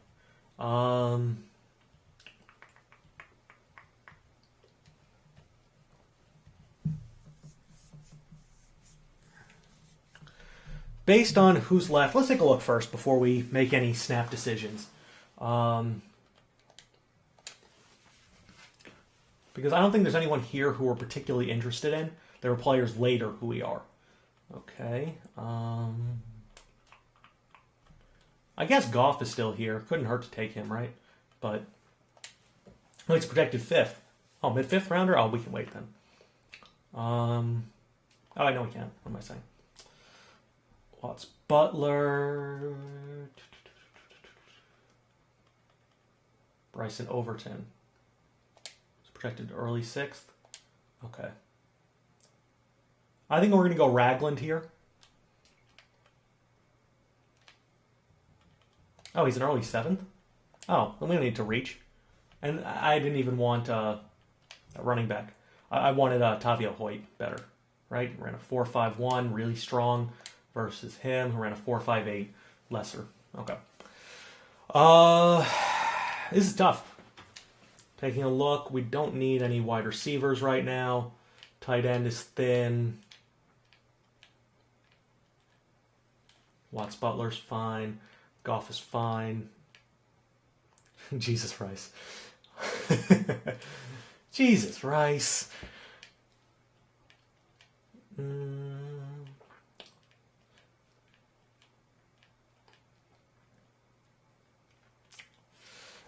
Based on who's left, let's take a look first before we make any snap decisions. Because I don't think there's anyone here who we're particularly interested in. There are players later who we are. Okay. I guess Goff is still here. Couldn't hurt to take him, right? But he's protected 5th. Oh, mid-5th rounder? Oh, we can wait then. Oh, I know we can. What am I saying? Watts Butler. Bryson Overton. It's protected early 6th. Okay. I think we're going to go Ragland here. Oh, he's an early 7th? Oh, then we don't need to reach. And I didn't even want running back. I wanted Tavio Hoyt better, right? Ran a 4.51, really strong, versus him who ran a 4.58, lesser. Okay. This is tough. Taking a look, we don't need any wide receivers right now. Tight end is thin. Watts Butler's fine. Goff is fine. Jesus Rice. Jesus Rice.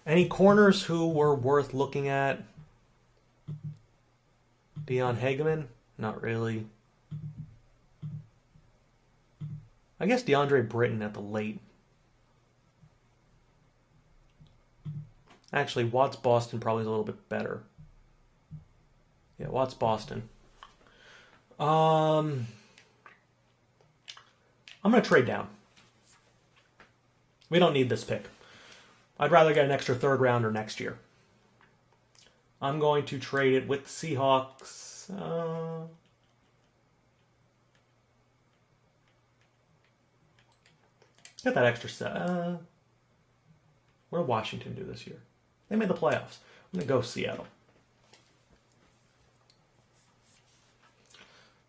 Any corners who were worth looking at? Dion Hageman? Not really. I guess DeAndre Britton at the late. Actually, Watts Boston probably is a little bit better. Yeah, Watts Boston. I'm going to trade down. We don't need this pick. I'd rather get an extra third rounder next year. I'm going to trade it with the Seahawks. Get that extra set. What did Washington do this year? They made the playoffs. I'm going to go Seattle.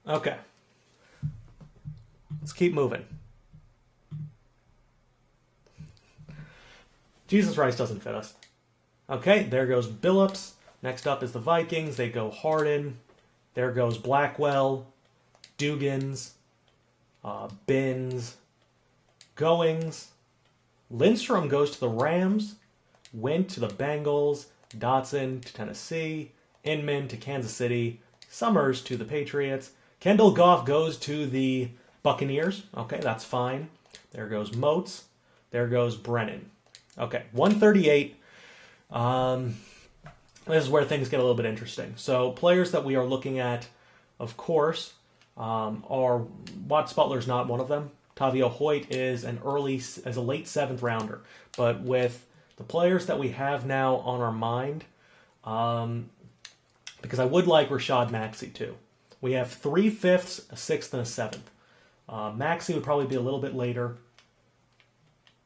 Okay. Let's keep moving. Jesus Rice doesn't fit us. Okay, there goes Billups. Next up is the Vikings. They go Harden. There goes Blackwell, Dugans, Binns, Goings. Lindstrom goes to the Rams. Went to the Bengals. Dotson to Tennessee. Inman to Kansas City. Summers to the Patriots. Kendall Goff goes to the Buccaneers. Okay, that's fine. There goes Moats. There goes Brennan. Okay, 138. This is where things get a little bit interesting. So players that we are looking at, of course, are Watts Butler's not one of them. Tavio Hoyt is a late seventh rounder. But with the players that we have now on our mind, because I would like Rashad Maxey too. We have 3 fifths, a sixth, and a seventh. Maxey would probably be a little bit later.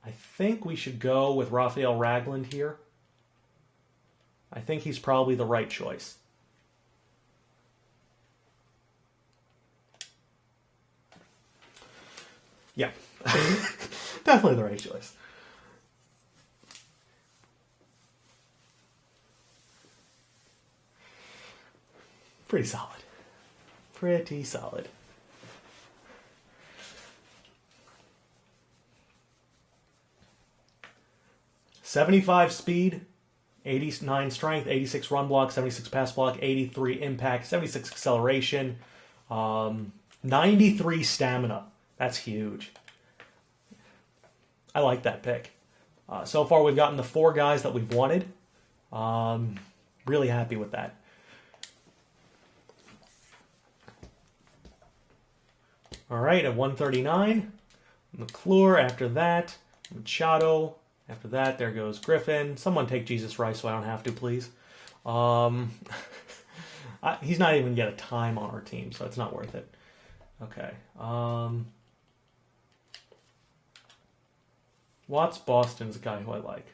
I think we should go with Raphael Ragland here. I think he's probably the right choice. Yeah. Definitely the right choice. Pretty solid. Pretty solid. .75 speed, 89 strength, 86 run block, 76 pass block, 83 impact, 76 acceleration, 93 stamina. That's huge. I like that pick. So far, we've gotten the 4 guys that we've wanted. Really happy with that. All right, at 139, McClure. After that, Machado. After that, there goes Griffin. Someone take Jesus Rice so I don't have to, please. He's not even yet a time on our team, so it's not worth it. Okay. Watts Boston's a guy who I like.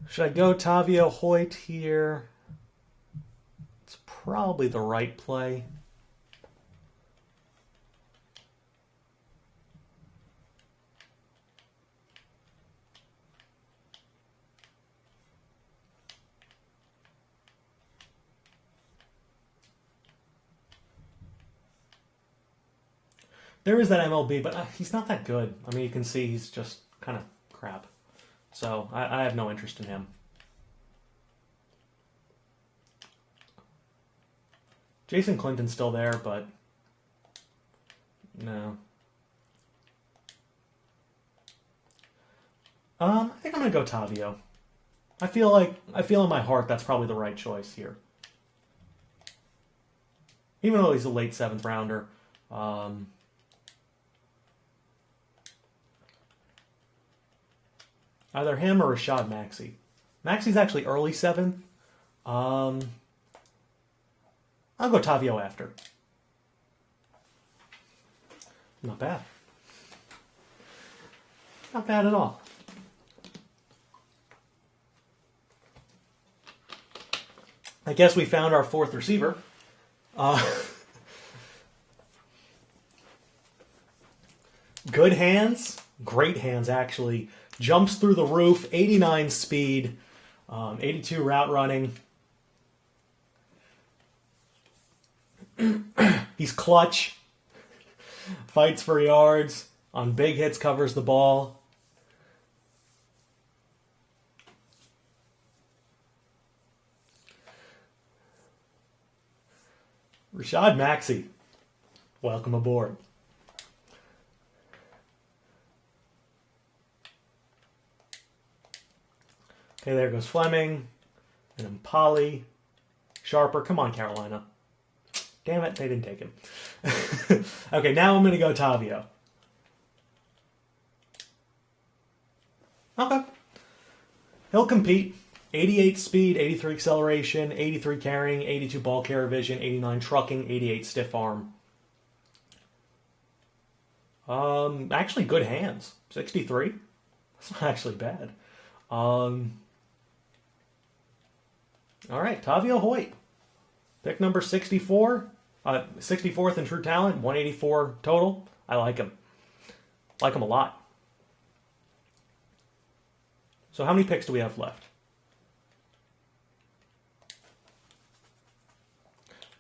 Should I go Tavio Hoyt here? It's probably the right play. There is that MLB, but he's not that good. I mean, you can see he's just kind of crap. So I have no interest in him. Jason Clinton's still there, but no. I think I'm gonna go Tavio. I feel in my heart that's probably the right choice here. Even though he's a late 7th rounder. Either him or Rashad Maxey. Maxey's actually early 7th. I'll go Tavio after. Not bad. Not bad at all. I guess we found our 4th receiver. Good hands. Great hands, actually. Jumps through the roof. 89 speed. 82 route running. He's clutch. Fights for yards. On big hits, covers the ball. Rashad Maxey. Welcome aboard. Okay, there goes Fleming. And then Polly. Sharper. Come on, Carolina. Damn it, they didn't take him. Okay, now I'm going to go Tavio. Okay. He'll compete. 88 speed, 83 acceleration, 83 carrying, 82 ball carrier vision, 89 trucking, 88 stiff arm. Actually good hands. 63. That's not actually bad. All right, Tavio Hoyt. Pick number 64. 64th in true talent, 184 total. I like him. Like him a lot. So how many picks do we have left?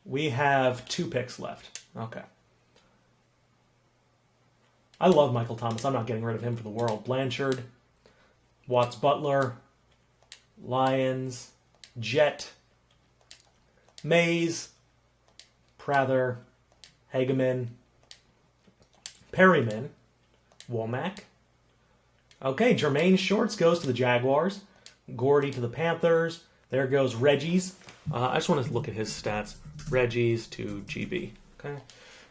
We have 2 picks left. Okay. I love Michael Thomas. I'm not getting rid of him for the world. Blanchard, Watts Butler, Lions, Jet, Mays, Prather, Hageman, Perryman, Womack. Okay, Jermaine Shorts goes to the Jaguars. Gordy to the Panthers. There goes Reggie's. I just want to look at his stats. Reggie's to GB. Okay.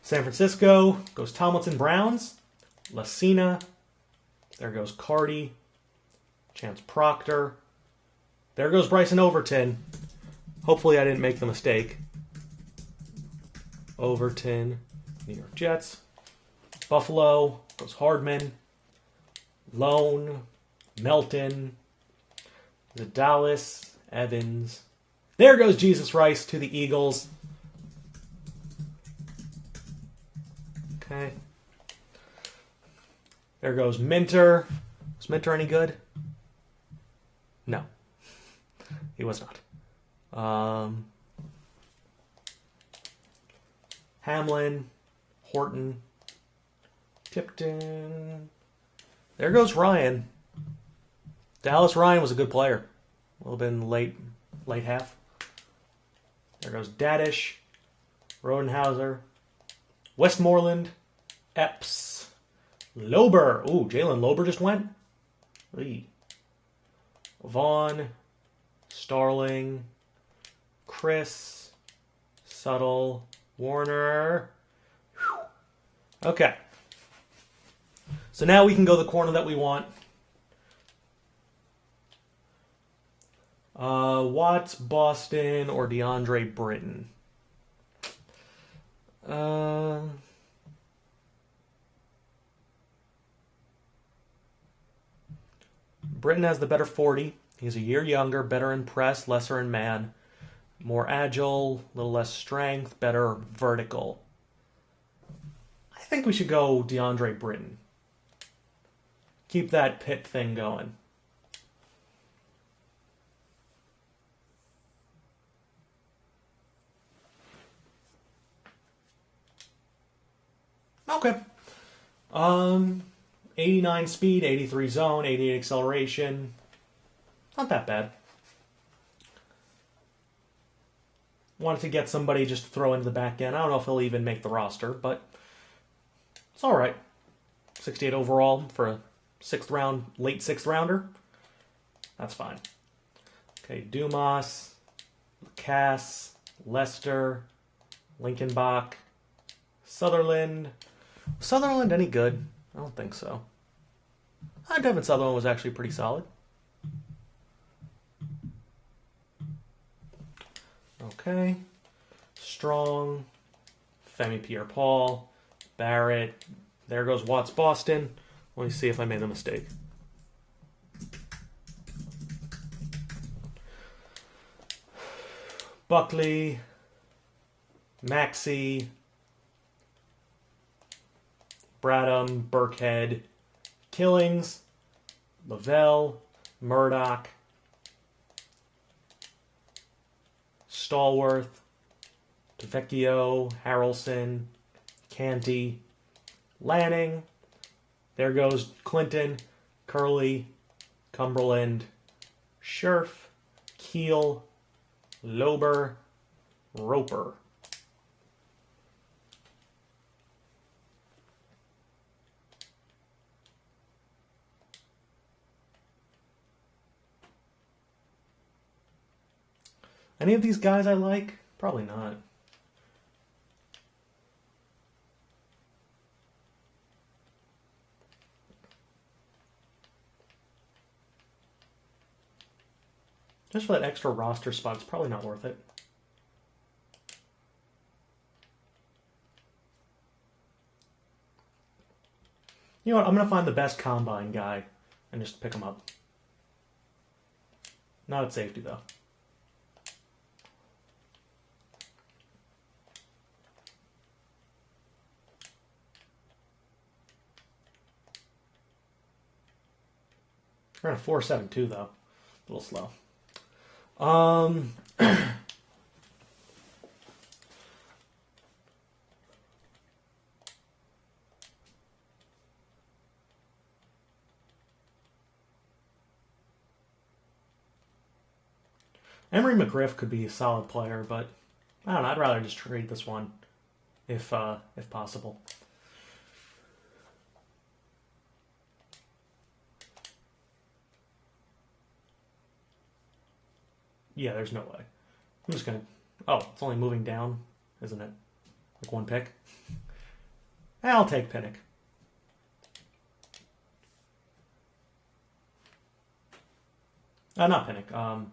San Francisco goes Tomlinson Browns. Lassina. There goes Cardi. Chance Proctor. There goes Bryson Overton. Hopefully I didn't make the mistake. Overton. New York Jets. Buffalo goes Hardman. Lone. Melton. The Dallas. Evans. There goes Jesus Rice to the Eagles. Okay. There goes Minter. Was Minter any good? No. He was not. Hamlin. Horton. Tipton. There goes Ryan. Dallas Ryan was a good player. A little bit in late half. There goes Dadish, Rodenhauser, Westmoreland, Epps, Lober. Ooh, Jalen Lober just went. Eee. Vaughn, Starling, Chris, Subtle, Warner. Whew. Okay. So now we can go the corner that we want. Watts, Boston, or DeAndre Britton? Britton has the better 40. He's a year younger, better in press, lesser in man. More agile, a little less strength, better vertical. I think we should go DeAndre Britton. Keep that Pitt thing going. Okay. 89 speed, 83 zone, 88 acceleration. Not that bad. Wanted to get somebody just to throw into the back end. I don't know if he'll even make the roster, but it's all right. 68 overall for a late sixth rounder. That's fine. Okay, Dumas, Cass, Lester, Lincolnbach, Sutherland. Was Sutherland any good? I don't think so. Devin Sutherland was actually pretty solid. Okay. Strong. Femi Pierre-Paul. Barrett. There goes Watts Boston. Let me see if I made a mistake. Buckley. Maxey. Bradham. Burkhead. Killings. Lavelle. Murdoch. Stallworth. DeVecchio. Harrelson. Canty. Lanning. There goes Clinton. Curley. Cumberland. Scherf. Keel. Lober. Roper. Any of these guys I like? Probably not. Just for that extra roster spot, it's probably not worth it. You know what? I'm going to find the best combine guy and just pick him up. Not at safety, though. We're at a 4.72 though. A little slow. Emery McGriff could be a solid player, but I don't know. I'd rather just trade this one if possible. Yeah, there's no way. I'm just going to... Oh, it's only moving down, isn't it? Like one pick. I'll take Pinnock. Not Pinnock.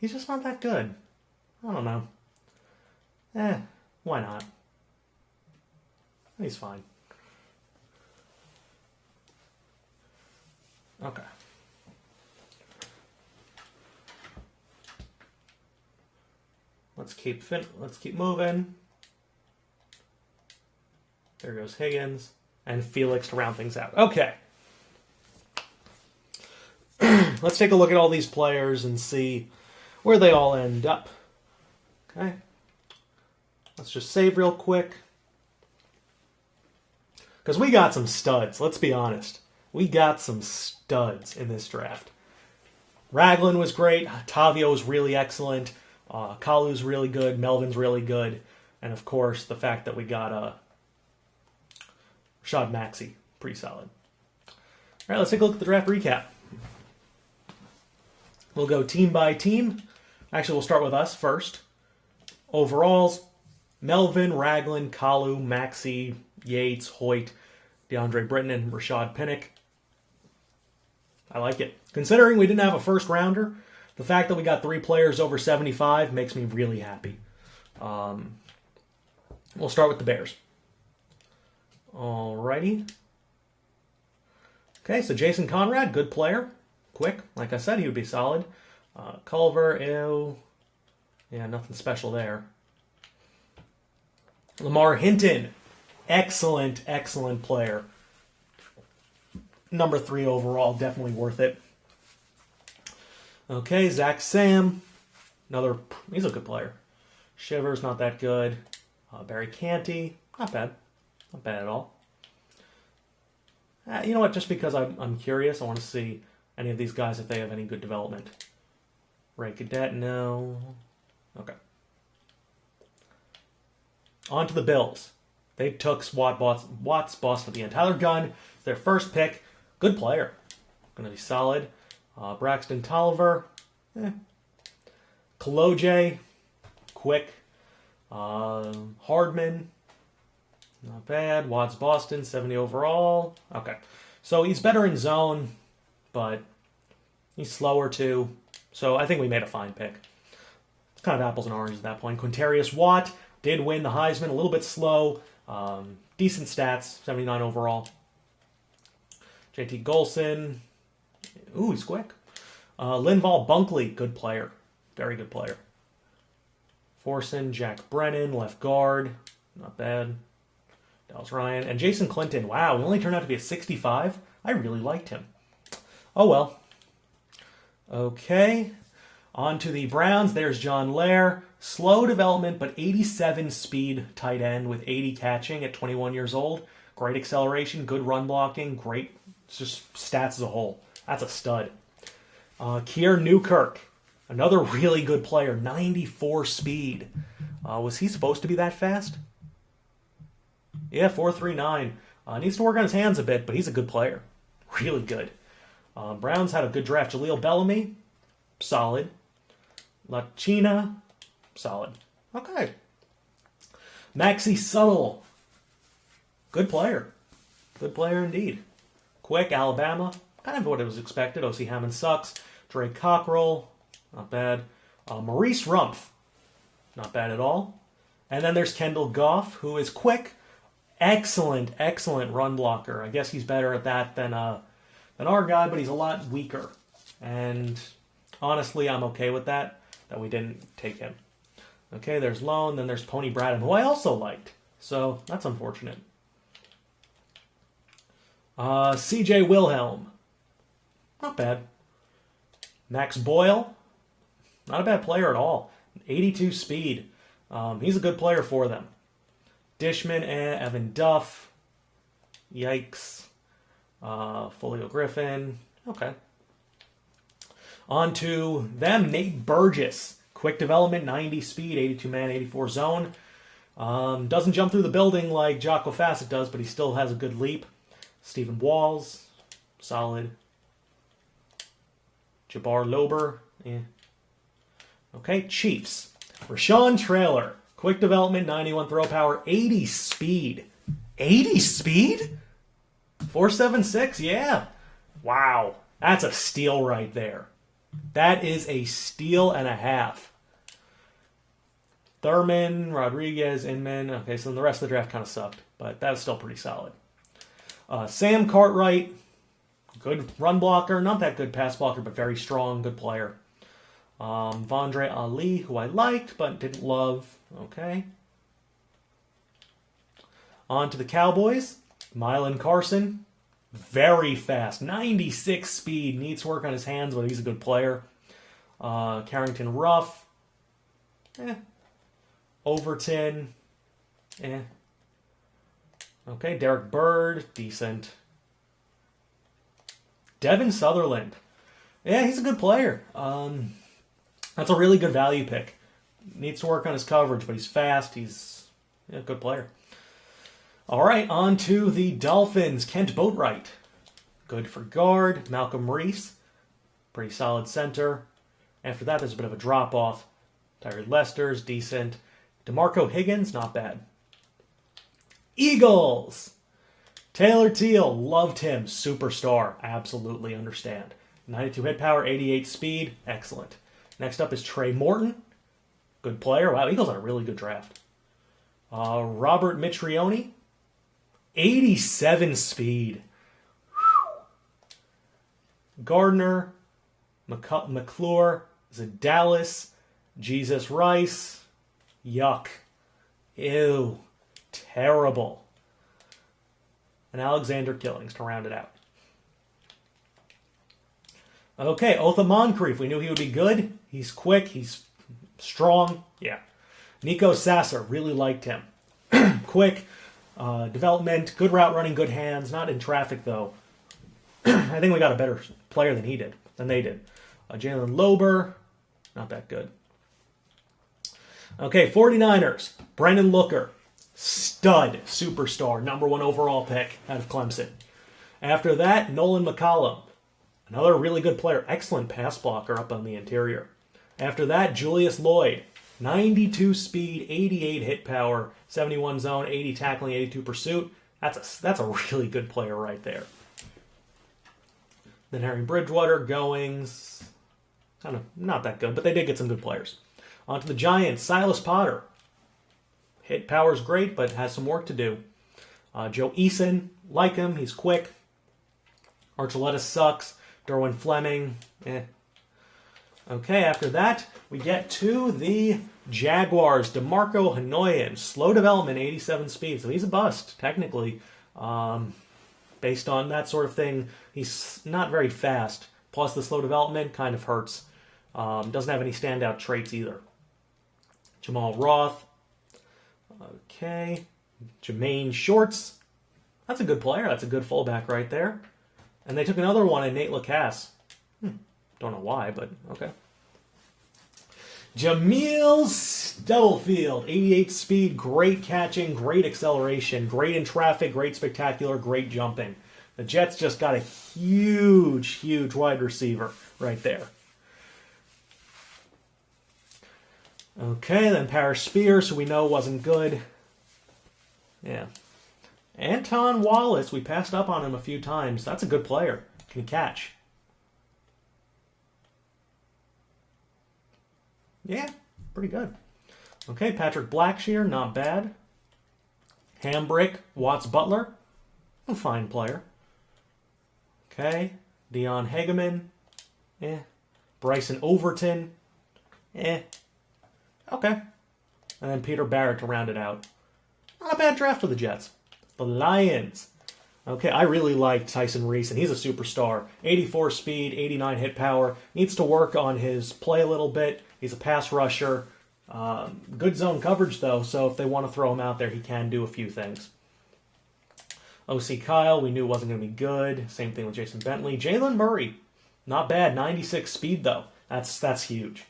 He's just not that good. I don't know. Why not? He's fine. Okay. Let's keep moving. There goes Higgins and Felix to round things out. Okay. Let's take a look at all these players and see where they all end up. Okay. Let's just save real quick. Because we got some studs, let's be honest. We got some studs in this draft. Ragland was great. Tavio was really excellent. Kalu's really good. Melvin's really good. And, of course, the fact that we got Rashad Maxey. Pretty solid. All right, let's take a look at the draft recap. We'll go team by team. Actually, we'll start with us first. Overalls, Melvin, Ragland, Kalu, Maxey, Yates, Hoyt, DeAndre Britton, and Rashad Pinnock. I like it. Considering we didn't have a first rounder, the fact that we got 3 players over 75 makes me really happy. We'll start with the Bears. Alrighty. Okay, so Jason Conrad, good player. Quick. Like I said, he would be solid. Culver, ew. Yeah, nothing special there. Lamar Hinton, excellent, excellent player. Number 3 overall, definitely worth it. Okay, Zach Sam, he's a good player. Shivers, not that good. Barry Canty, not bad. Not bad at all. You know what, just because I'm curious, I want to see any of these guys if they have any good development. Ray Cadet, no. Okay. On to the Bills. They took Watts Boston at the end. Tyler Gunn, their first pick. Good player. Going to be solid. Braxton Tolliver. Kaloje. Quick. Hardman. Not bad. Watts Boston, 70 overall. Okay. So he's better in zone, but he's slower too. So I think we made a fine pick. It's kind of apples and oranges at that point. Quintarius Watt did win the Heisman. A little bit slow. Decent stats. 79 overall. JT Golson. Ooh, he's quick. Linval Bunkley. Good player. Very good player. Forson, Jack Brennan, left guard. Not bad. Dallas Ryan. And Jason Clinton. Wow, he only turned out to be a 65. I really liked him. Oh, well. Okay. On to the Browns. There's John Lair. Slow development, but 87 speed tight end with 80 catching at 21 years old. Great acceleration, good run blocking, great just stats as a whole. That's a stud. Kier Newkirk. Another really good player. 94 speed. Was he supposed to be that fast? Yeah, 4.39. Needs to work on his hands a bit, but he's a good player. Really good. Browns had a good draft. Jaleel Bellamy, solid. Lachina, solid. Okay. Maxie Subtle, good player. Good player indeed. Quick, Alabama, kind of what it was expected. O.C. Hammond sucks. Dre Cockrell, not bad. Maurice Rumpf, not bad at all. And then there's Kendall Goff, who is quick. Excellent run blocker. I guess he's better at that than our guy, but he's a lot weaker. And honestly, I'm okay with that we didn't take him. Okay, there's Lone, then there's Pony Bradham, who I also liked. So that's unfortunate. C.J. Wilhelm, not bad. Max Boyle, not a bad player at all. 82 speed. He's a good player for them. Dishman and Evan Duff. Yikes. Folio Griffin. Okay. On to them, Nate Burgess. Quick development, 90 speed, 82 man, 84 zone. Doesn't jump through the building like Jocqua Fassitt does, but he still has a good leap. Stephen Walls, solid. Jabbar Lober, Okay, Chiefs. Rashawn Traylor. Quick development, 91 throw power, 80 speed. 80 speed? 4.76, yeah. Wow, that's a steal right there. That is a steal and a half. Thurman, Rodriguez, Inman. Okay, so the rest of the draft kind of sucked, but that was still pretty solid. Sam Cartwright, good run blocker. Not that good pass blocker, but very strong, good player. Vondre Ali, who I liked, but didn't love. Okay. On to the Cowboys. Mylan Carson. Very fast. 96 speed. Needs to work on his hands, but he's a good player. Carrington Ruff. Overton. Okay, Derek Bird. Decent. Devin Sutherland. Yeah, he's a good player. That's a really good value pick. Needs to work on his coverage, but he's fast. He's a good player. All right, on to the Dolphins. Kent Boatwright. Good for guard. Malcolm Reese. Pretty solid center. After that, there's a bit of a drop-off. Tyree Lester's decent. DeMarco Higgins, not bad. Eagles. Taylor Teal, loved him. Superstar. Absolutely understand. 92 hit power, 88 speed. Excellent. Next up is Trey Morton. Good player. Wow, Eagles had a really good draft. Robert Mitrione. 87 speed. Whew. Gardner, McClure, Zadalis, Jesus Rice. Yuck. Ew. Terrible. And Alexander Killings to round it out. Okay, Otha Moncrief. We knew he would be good. He's quick. He's strong. Yeah. Nico Sasser. Really liked him. Quick. Development, good route running, good hands. Not in traffic, though. I think we got a better player than they did. Jalen Lober, not that good. Okay, 49ers. Brendan Looker, stud, superstar, number 1 overall pick out of Clemson. After that, Nolan McCollum, another really good player, excellent pass blocker up on the interior. After that, Julius Lloyd, 92 speed, 88 hit power, 71 zone, 80 tackling, 82 pursuit. That's a really good player right there. Then Harry Bridgewater, Goings, kind of not that good, but they did get some good players. On to the Giants, Silas Potter. Hit power's great, but has some work to do. Joe Eason, like him, he's quick. Archuleta sucks. Derwin Fleming, Okay, after that, we get to the Jaguars. DeMarco Hanoyan, slow development, 87 speed. So he's a bust, technically. Based on that sort of thing, he's not very fast. Plus the slow development kind of hurts. Doesn't have any standout traits either. Jamal Roth. Okay. Jermaine Shorts. That's a good player. That's a good fullback right there. And they took another one in Nate Lacasse. Don't know why, but okay. Jameel Stubblefield, 88 speed, great catching, great acceleration, great in traffic, great spectacular, great jumping. The Jets just got a huge wide receiver right there. Okay, then Paris Spears, who we know wasn't good. Yeah. Anton Wallace, we passed up on him a few times. That's a good player. Can catch. Yeah, pretty good. Okay, Patrick Blackshear, not bad. Hambrick, Watts Butler, a fine player. Okay, Dion Hageman, Bryson Overton, Okay. And then Peter Barrett to round it out. Not a bad draft for the Jets. The Lions. Okay, I really like Tyson Reese, and he's a superstar. 84 speed, 89 hit power. Needs to work on his play a little bit. He's a pass rusher. Good zone coverage, though, so if they want to throw him out there, he can do a few things. O.C. Kyle, we knew wasn't going to be good. Same thing with Jason Bentley. Jalen Murray, not bad. 96 speed, though. That's huge.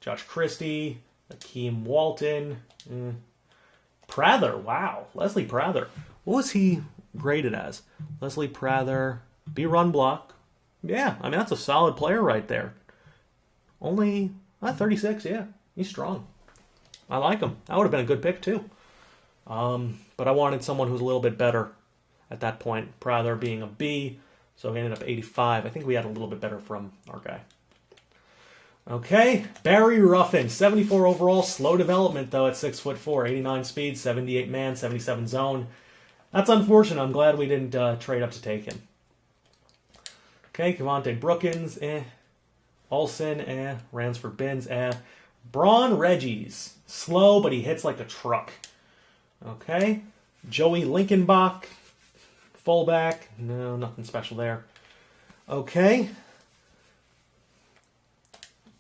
Josh Christie, Akeem Walton, Prather, wow. Leslie Prather. What was he graded as? Leslie Prather, B run block. Yeah, I mean, that's a solid player right there. Only 36, yeah. He's strong. I like him. That would have been a good pick, too. But I wanted someone who's a little bit better at that point. Prather being a B, so he ended up 85. I think we had a little bit better from our guy. Okay, Barry Ruffin, 74 overall, slow development though at 6'4", 89 speed, 78 man, 77 zone. That's unfortunate. I'm glad we didn't trade up to take him. Okay, Kevontae Brookins, Olsen, Ransford Binns, Braun Reggies, slow but he hits like a truck. Okay, Joey Linkenbach, fullback, no, nothing special there. Okay.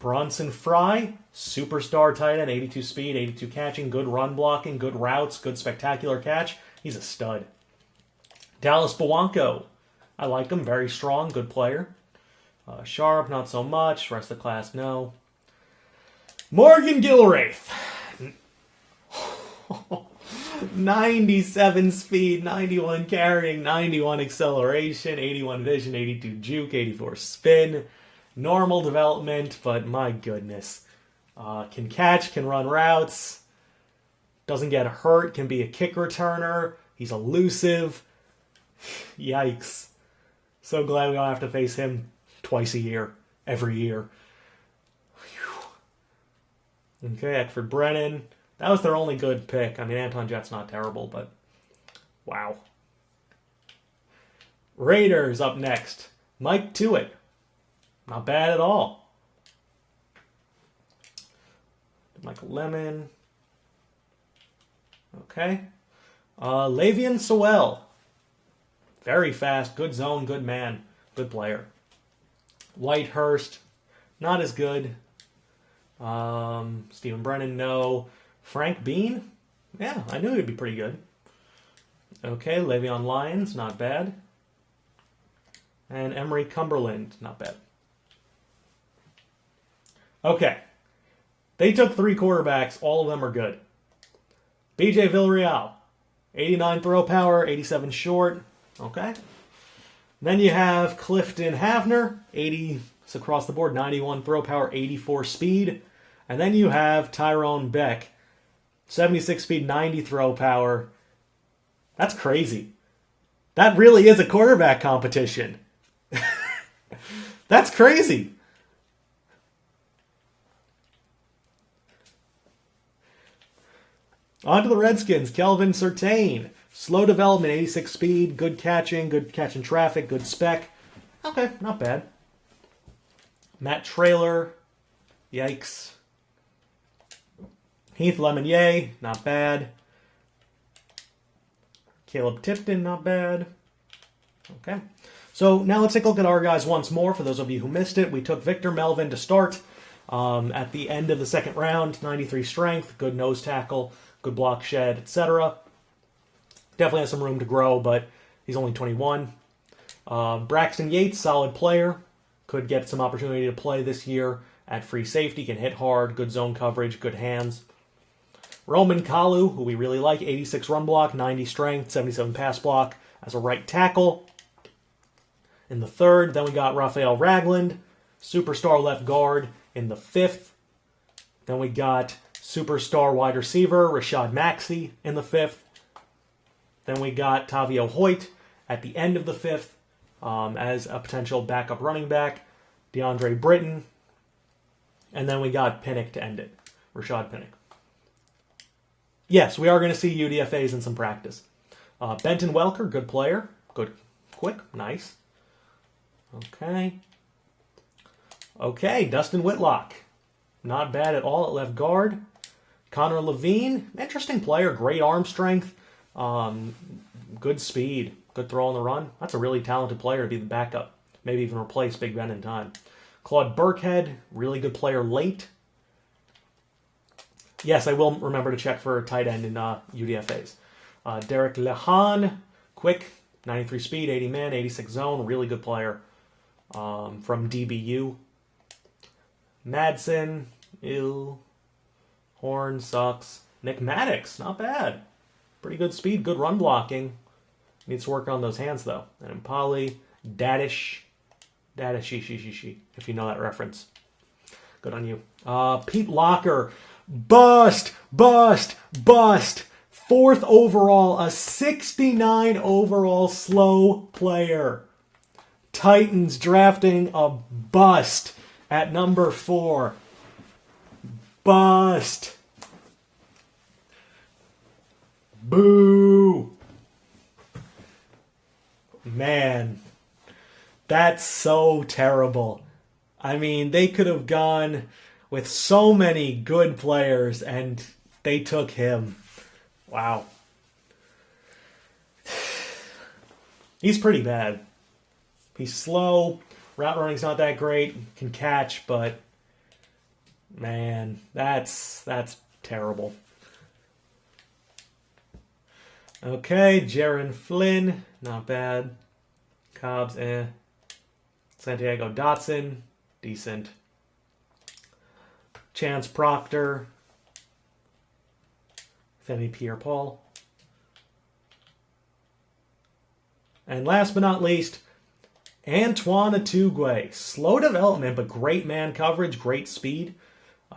Bronson Fry, superstar tight end, 82 speed, 82 catching, good run blocking, good routes, good spectacular catch. He's a stud. Dallas Bowanko, I like him, very strong, good player. Sharp, not so much. Rest of the class, no. Morgan Gilraith, 97 speed, 91 carrying, 91 acceleration, 81 vision, 82 juke, 84 spin. Normal development, but my goodness. Can catch, can run routes, doesn't get hurt, can be a kick returner. He's elusive. Yikes. So glad we don't have to face him twice a year, every year. Whew. Okay, Eckford Brennan. That was their only good pick. I mean, Anton Jett's not terrible, but wow. Raiders up next. Mike Tuitt. Not bad at all. Michael Lemon. Okay. Lavian Sewell. Very fast. Good zone. Good man. Good player. Whitehurst. Not as good. Stephen Brennan, no. Frank Bean. Yeah, I knew he'd be pretty good. Okay. Le'Veon Lyons. Not bad. And Emery Cumberland. Not bad. Okay. They took 3 quarterbacks. All of them are good. BJ Villarreal. 89 throw power, 87 short. Okay. Then you have Clifton Havner. 80 across the board. 91 throw power, 84 speed. And then you have Tyrone Beck, 76 speed, 90 throw power. That's crazy. That really is a quarterback competition. That's crazy. On to the Redskins. Kelvin Surtain. Slow development, 86 speed, good catching traffic, good spec. Okay, not bad. Matt Traylor. Yikes. Heath Lemonnier, not bad. Caleb Tipton, not bad. Okay. So now let's take a look at our guys once more. For those of you who missed it, we took Victor Melvin to start at the end of the second round. 93 strength, good nose tackle, good block shed, etc. Definitely has some room to grow, but he's only 21. Braxton Yates, solid player. Could get some opportunity to play this year at free safety. Can hit hard, good zone coverage, good hands. Roman Kalu, who we really like, 86 run block, 90 strength, 77 pass block as a right tackle. In the third, then we got Raphael Ragland, superstar left guard in the fifth. Then we got superstar wide receiver Rashad Maxey in the fifth. Then we got Tavio Hoyt at the end of the fifth as a potential backup running back. DeAndre Britton. And then we got Pinnock to end it. Rashad Pinnock. Yes, we are going to see UDFAs in some practice. Benton Welker, good player. Good, quick, nice. Okay, Dustin Whitlock. Not bad at all at left guard. Connor Levine, interesting player. Great arm strength. Good speed. Good throw on the run. That's a really talented player to be the backup. Maybe even replace Big Ben in time. Claude Burkhead, really good player late. Yes, I will remember to check for a tight end in UDFAs. Derek Lehan, quick, 93 speed, 80 man, 86 zone, really good player from DBU. Madsen, Horn, sucks. Nick Maddox, not bad. Pretty good speed, good run blocking. Needs to work on those hands, though. And Impali, Dadish, if you know that reference. Good on you. Pete Locker, bust. Fourth overall, a 69 overall slow player. Titans drafting a bust at number 4. Bust. Boo. Man, that's so terrible. I mean, they could have gone with so many good players, and they took him. Wow. He's pretty bad. He's slow. Route running's not that great. Can catch, but man, that's terrible. Okay, Jaron Flynn, not bad. Cobbs, Santiago Dotson, decent. Chance Proctor. Fanny Pierre-Paul. And last but not least, Antoine Atugwe. Slow development, but great man coverage, great speed.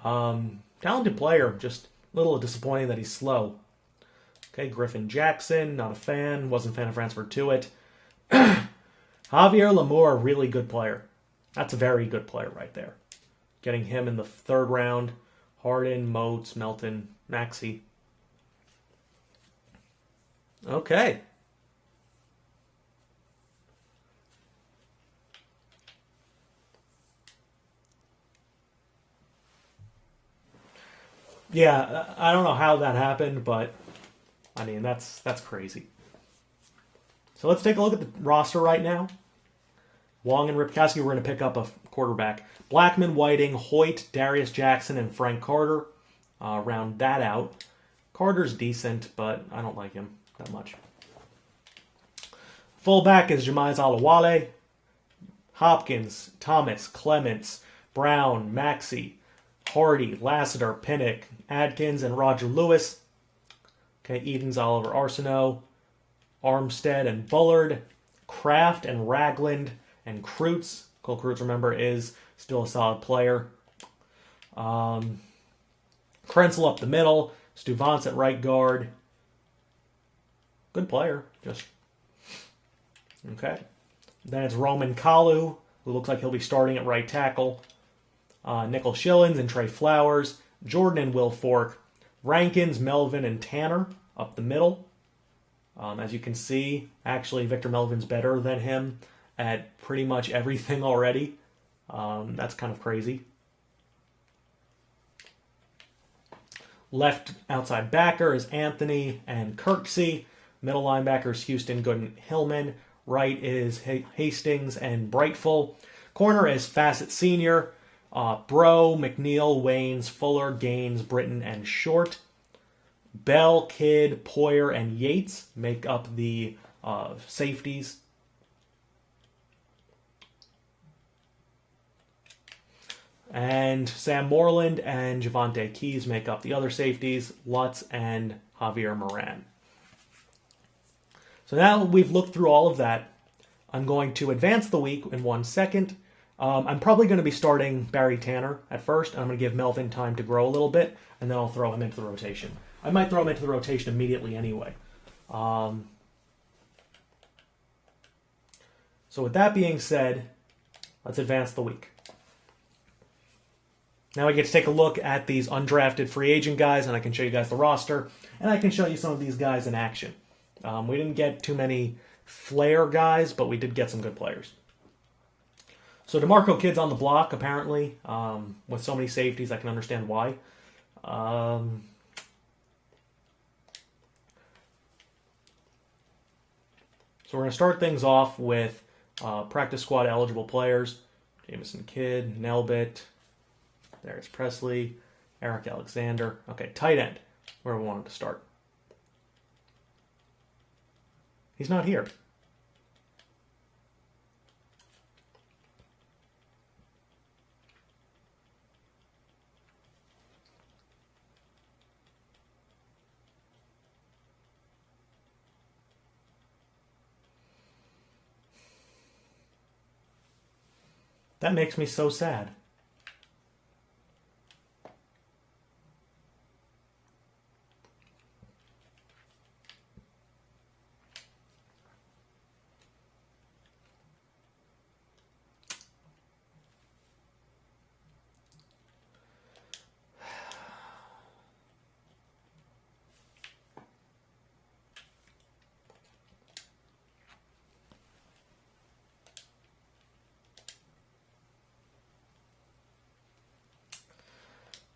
Talented player, just a little disappointing that he's slow. Okay, Griffin Jackson, not a fan. Wasn't a fan of Francis Tuitt. Javier Lamour, really good player. That's a very good player right there. Getting him in the third round. Harden, Moats, Melton, Maxey. Okay. Yeah, I don't know how that happened, but I mean, that's crazy. So let's take a look at the roster right now. Wong and Ripkowski, we're going to pick up a quarterback. Blackman, Whiting, Hoyt, Darius Jackson, and Frank Carter. Round that out. Carter's decent, but I don't like him that much. Fullback is Jamize Alawale. Hopkins, Thomas, Clements, Brown, Maxey, Hardy, Lassiter, Pinnock, Adkins, and Roger Lewis. Okay, Edens, Oliver Arsenault, Armstead and Bullard, Kraft and Ragland, and Kreutz. Cole Kreutz, remember, is still a solid player. Krenzel up the middle. Stuvance at right guard. Good player. Just okay. Then it's Roman Kalu, who looks like he'll be starting at right tackle. Nickel Shillings and Trey Flowers. Jordan and Will Fork. Rankins, Melvin, and Tanner up the middle. As you can see, actually, Victor Melvin's better than him at pretty much everything already. That's kind of crazy. Left outside backer is Anthony and Kirksey. Middle linebackers Houston, Good, and Hillman. Right is Hastings and Brightful. Corner is Fassitt Sr., Bro, McNeil, Waynes, Fuller, Gaines, Britton, and Short. Bell, Kidd, Poyer, and Yates make up the safeties. And Sam Moreland and Javonte Keys make up the other safeties, Lutz and Javier Moran. So now we've looked through all of that, I'm going to advance the week in 1 second. I'm probably going to be starting Barry Tanner at first, and I'm going to give Melvin time to grow a little bit, and then I'll throw him into the rotation. I might throw him into the rotation immediately anyway. So with that being said, let's advance the week. Now I get to take a look at these undrafted free agent guys, and I can show you guys the roster, and I can show you some of these guys in action. We didn't get too many flair guys, but we did get some good players. So DeMarco Kidd's on the block, apparently. With so many safeties, I can understand why. So we're going to start things off with practice squad eligible players. Jamison Kidd, Nelbit. There's Presley, Eric Alexander. Okay, tight end, where we wanted to start. He's not here. That makes me so sad.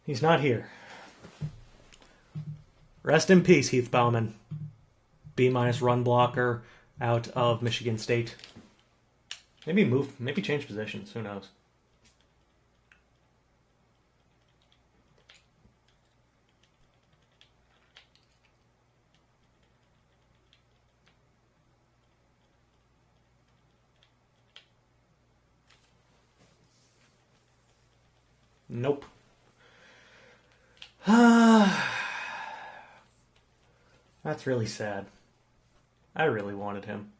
He's not here. Rest in peace, Heath Bauman. B- run blocker out of Michigan State. Maybe change positions. Who knows? Nope. That's really sad. I really wanted him.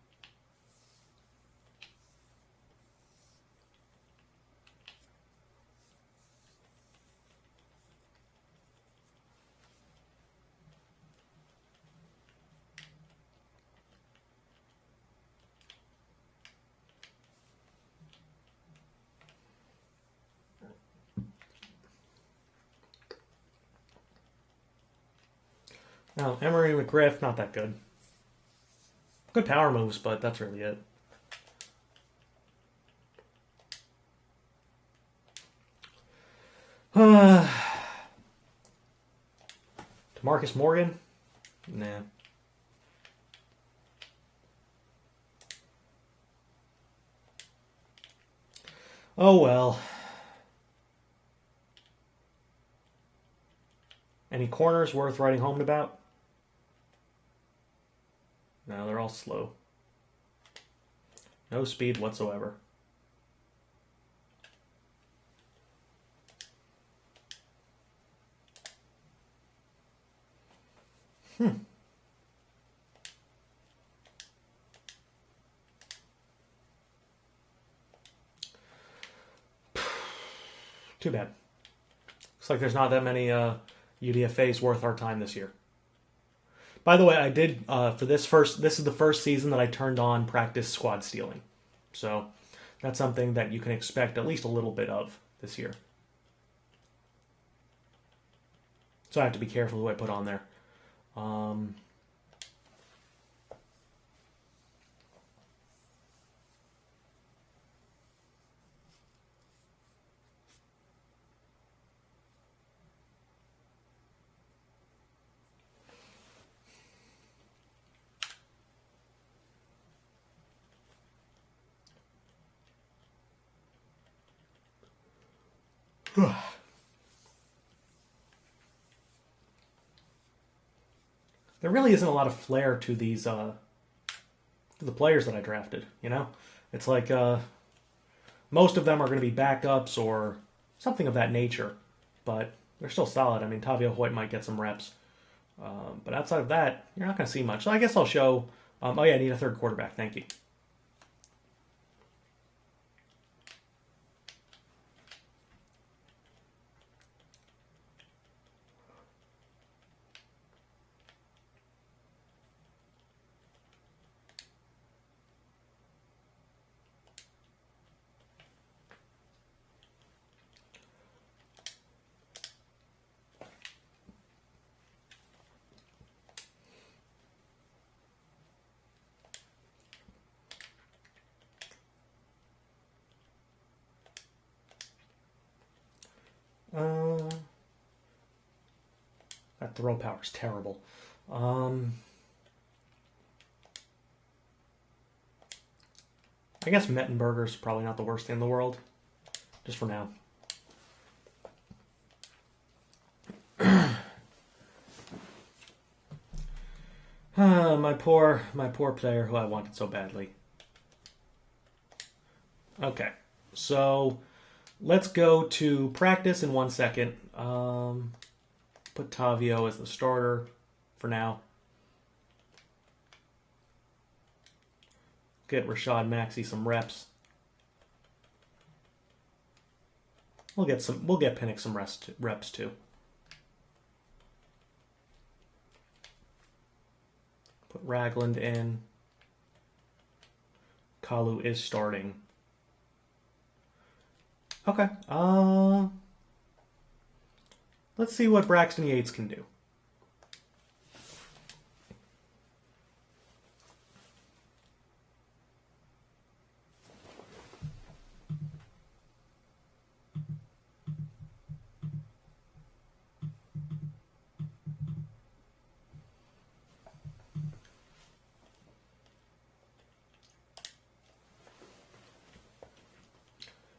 Now, Emery McGriff, not that good. Good power moves, but that's really it. Demarcus Morgan? Nah. Oh well. Any corners worth writing home about? No, they're all slow. No speed whatsoever. Too bad. Looks like there's not that many UDFA is worth our time this year. By the way, I did, this is the first season that I turned on practice squad stealing. So that's something that you can expect at least a little bit of this year. So I have to be careful who I put on there. There really isn't a lot of flair to these, to the players that I drafted, you know? It's like, most of them are going to be backups or something of that nature, but they're still solid. I mean, Tavio Hoyt might get some reps. But outside of that, you're not going to see much. So I guess I'll show, oh yeah, I need a third quarterback. Thank you. That throw power is terrible. I guess Mettenberger's probably not the worst thing in the world, just for now. My poor player who I wanted so badly. Okay, so let's go to practice in 1 second. Put Tavio as the starter for now. Get Rashad Maxey some reps. We'll get Pinnock some reps too. Put Ragland in. Kalu is starting. Okay. Let's see what Braxton Yates can do.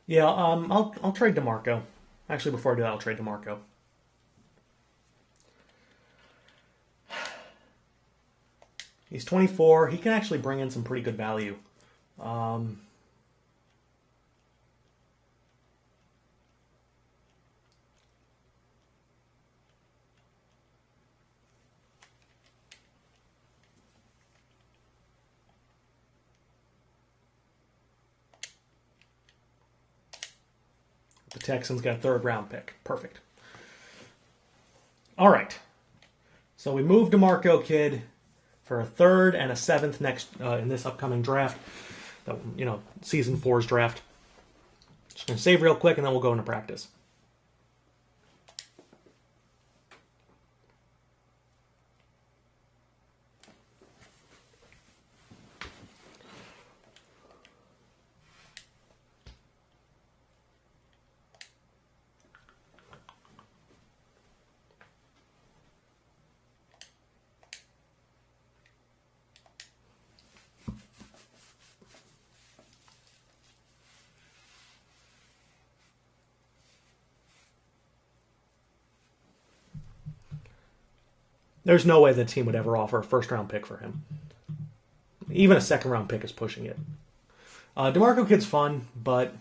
Yeah, I'll trade DeMarco. Actually, before I do that, I'll trade DeMarco. He's 24. He can actually bring in some pretty good value. The Texans got a third-round pick. Perfect. All right. So we moved DeMarco Kid for a third and a seventh next in this upcoming draft, season 4's draft. Just gonna save real quick and then we'll go into practice. There's no way the team would ever offer a first-round pick for him. Even a second-round pick is pushing it. DeMarco Kid's fun, but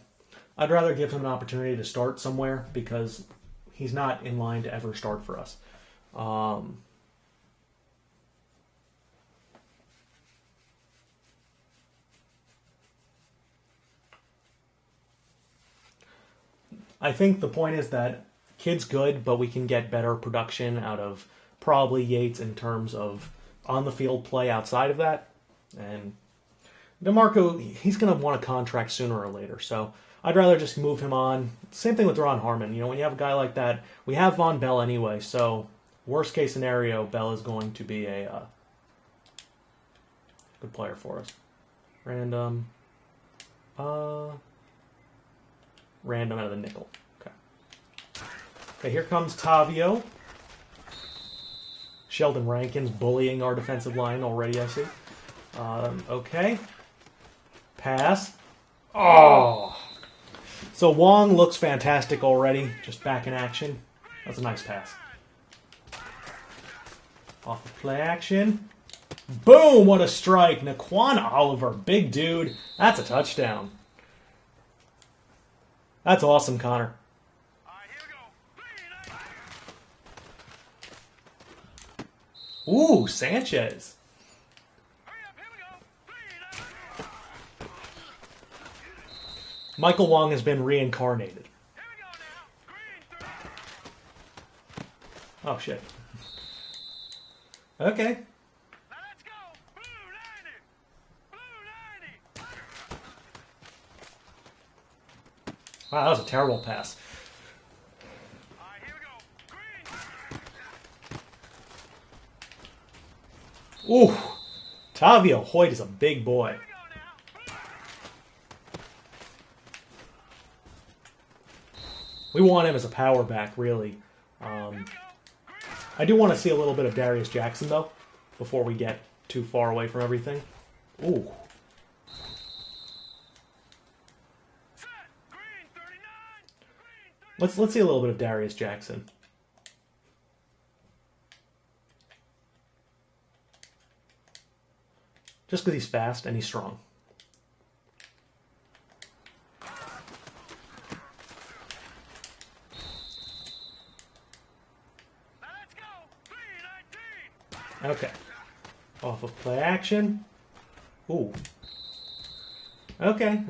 I'd rather give him an opportunity to start somewhere because he's not in line to ever start for us. I think the point is that Kid's good, but we can get better production out of probably Yates in terms of on-the-field play outside of that. And DeMarco, he's going to want a contract sooner or later, so I'd rather just move him on. Same thing with Ron Harmon. You know, when you have a guy like that, we have Von Bell anyway, so worst case scenario, Bell is going to be a good player for us. Random out of the nickel. Okay, here comes Tavio. Sheldon Rankins bullying our defensive line already, I see. Okay. Pass. Oh! So Wong looks fantastic already, just back in action. That's a nice pass. Off of play action. Boom! What a strike. Naquan Oliver, big dude. That's a touchdown. That's awesome, Connor. Ooh, Sanchez. Michael Wong has been reincarnated. Oh, shit. Okay. Wow, that was a terrible pass. Ooh, Tavio Hoyt is a big boy. We want him as a power back, really. I do want to see a little bit of Darius Jackson, though, before we get too far away from everything. Ooh. Let's see a little bit of Darius Jackson. Just because he's fast and he's strong. Okay. Off of play action. Ooh. Okay.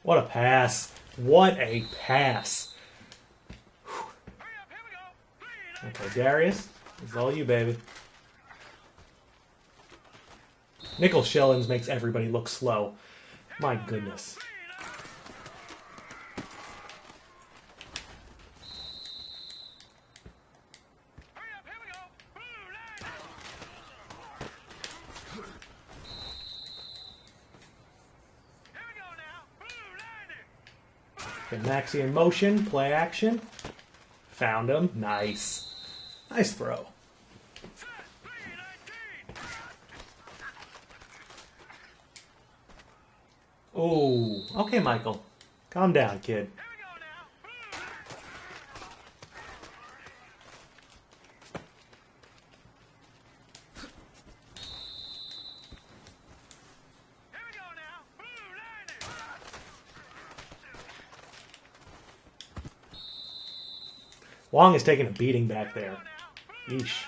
What a pass. What a pass. Okay, Darius, it's all you, baby. Nickel Shillings makes everybody look slow. My goodness. Okay, Maxi in motion, play action. Found him. Nice. Nice throw. Oh, okay, Michael. Calm down, kid. Wong is taking a beating back there. Yeesh.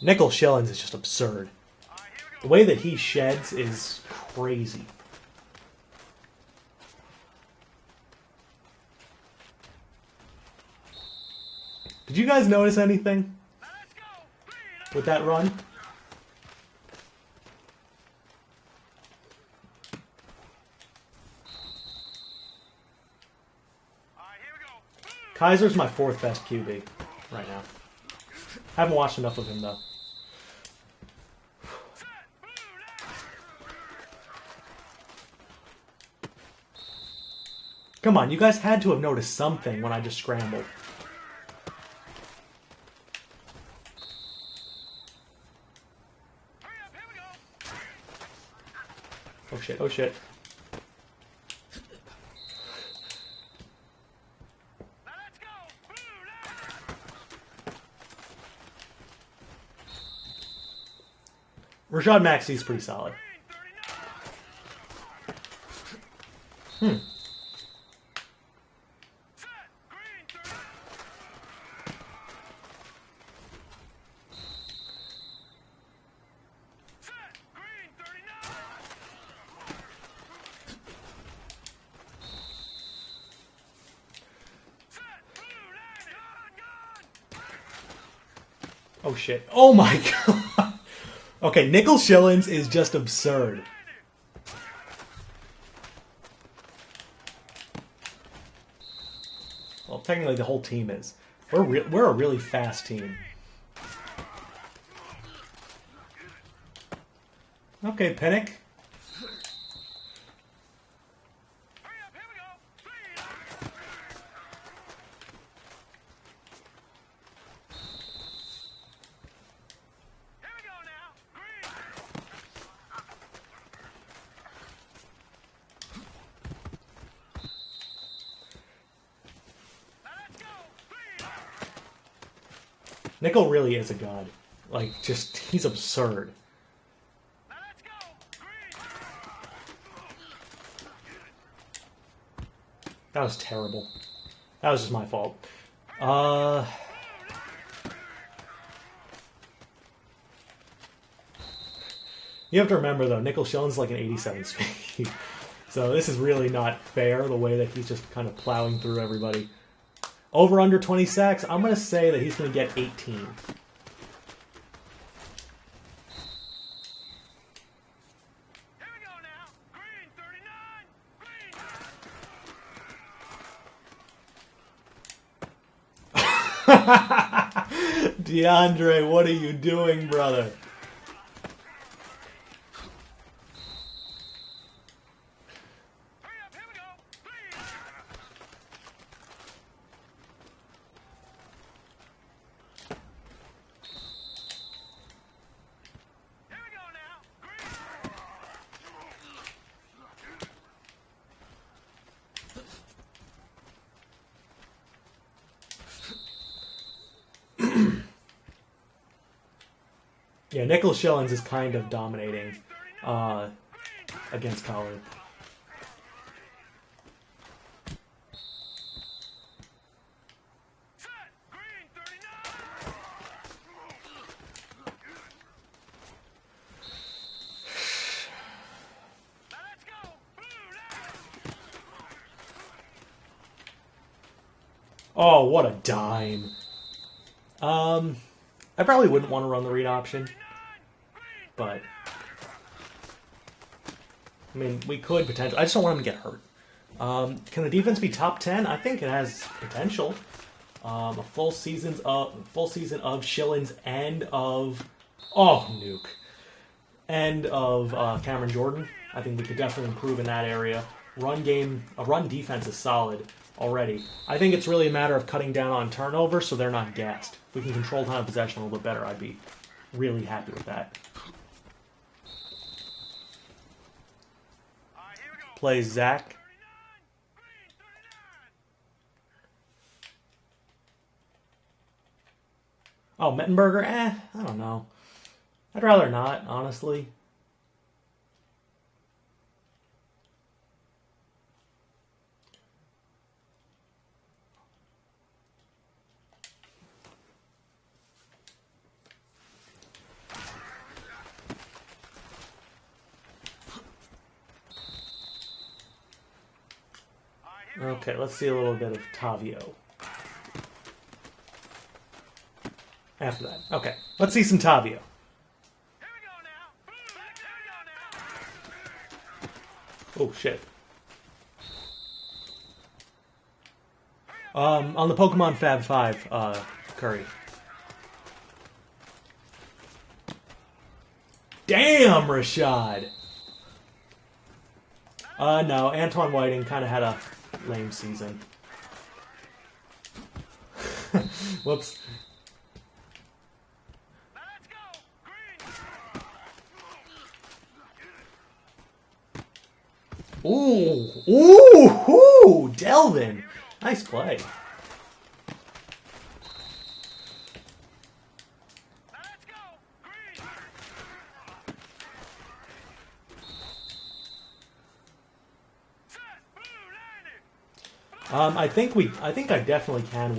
Nickel Shillings is just absurd. The way that he sheds is crazy. Did you guys notice anything with that run? Kaiser's my fourth best QB right now. Haven't watched enough of him, though. Come on, you guys had to have noticed something when I just scrambled. Oh shit, oh shit. Rashad Maxi's pretty solid. Oh, shit. Oh, my God. Okay, nickel shillings is just absurd. Well, technically the whole team is. We're a really fast team. Okay, Pennick. Nickel really is a god. Like, just, he's absurd. That was terrible. That was just my fault. You have to remember, though, nickel shilling's like an 87 speed. So this is really not fair, the way that he's just kind of plowing through everybody. Over under 20 sacks, I'm going to say that he's going to get 18. Deandre, what are you doing, brother? Yeah, nickel shillings is kind of dominating against Collar. Oh, what a dime. I probably wouldn't want to run the read option, but I mean, we could potentially. I just don't want him to get hurt. Can the defense be top 10? I think it has potential. A full season of Shillings and of nuke and of Cameron Jordan. I think we could definitely improve in that area. Run defense is solid already. I think it's really a matter of cutting down on turnovers so they're not gassed. If we can control time of possession a little bit better, I'd be really happy with that. Plays Zach. Oh, Mettenberger? I don't know. I'd rather not, honestly. Okay, let's see a little bit of Tavio. After that. Okay, let's see some Tavio. Oh, shit. On the Pokemon Fab 5, Curry. Damn, Rashad! No, Antoine Whiting kind of had a lame season. Whoops. Ooh, Delvin. Nice play. I think I definitely can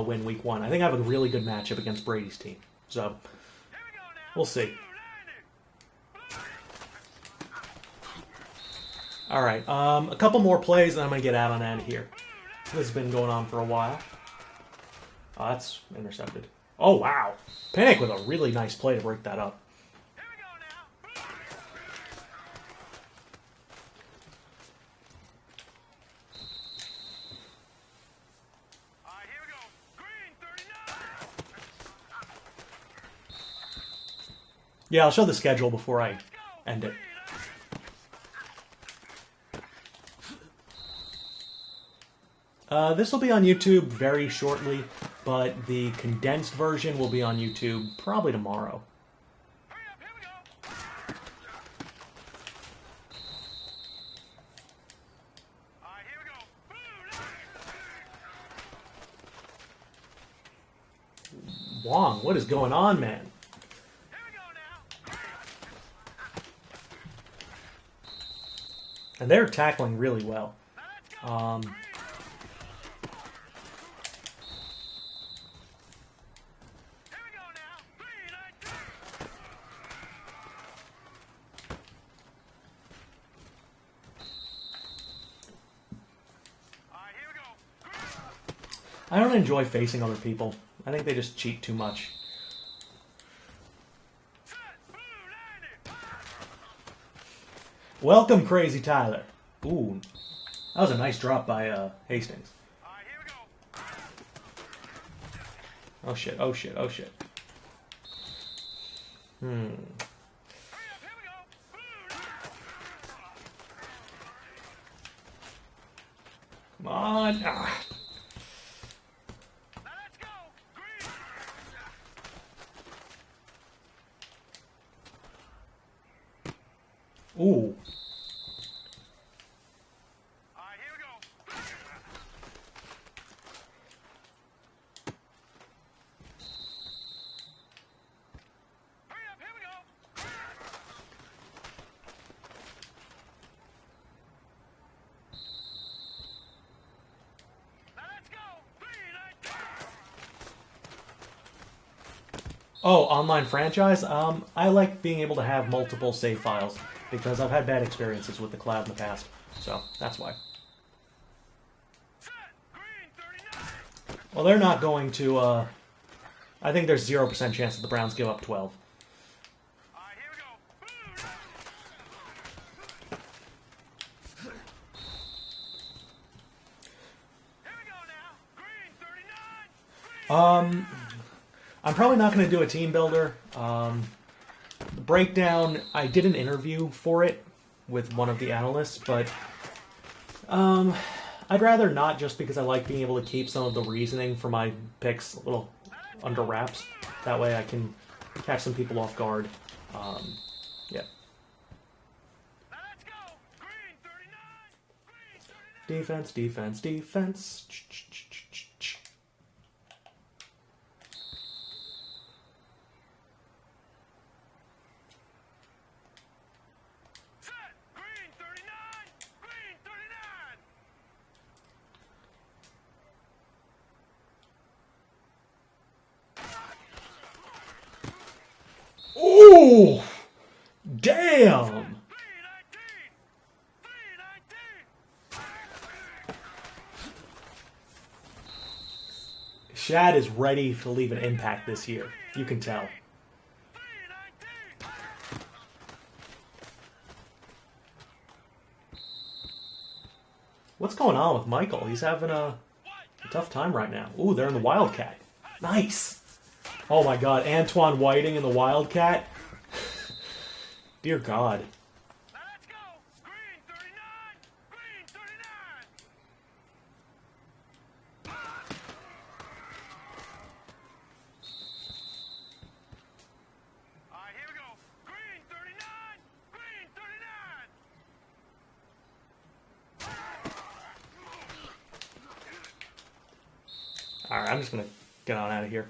win week 1. I think I have a really good matchup against Brady's team. So, we'll see. All right, a couple more plays, and I'm going to get out of here. This has been going on for a while. That's intercepted. Oh, wow. Panic with a really nice play to break that up. Yeah, I'll show the schedule before I end it. This will be on YouTube very shortly, but the condensed version will be on YouTube probably tomorrow. Wong, what is going on, man? And they're tackling really well. I don't enjoy facing other people. I think they just cheat too much. Welcome, Crazy Tyler. Ooh, that was a nice drop by Hastings. Oh shit, oh shit, oh shit. Come on. Ah. Ooh. Oh, online franchise? I like being able to have multiple save files because I've had bad experiences with the cloud in the past. So, that's why. Well, they're not going to, I think there's 0% chance that the Browns give up 12. I'm probably not going to do a team builder. The breakdown, I did an interview for it with one of the analysts, but I'd rather not, just because I like being able to keep some of the reasoning for my picks a little under wraps. That way I can catch some people off guard. Yeah. Defense, defense, defense. Ooh! Damn! Shad is ready to leave an impact this year. You can tell. What's going on with Michael? He's having a tough time right now. Ooh, they're in the Wildcat. Nice! Oh my god, Antoine Whiting in the Wildcat? Dear God. Let's go! Green 39! Green 39! Alright, here we go. Green 39! Green 39! Alright, I'm just gonna get on out of here.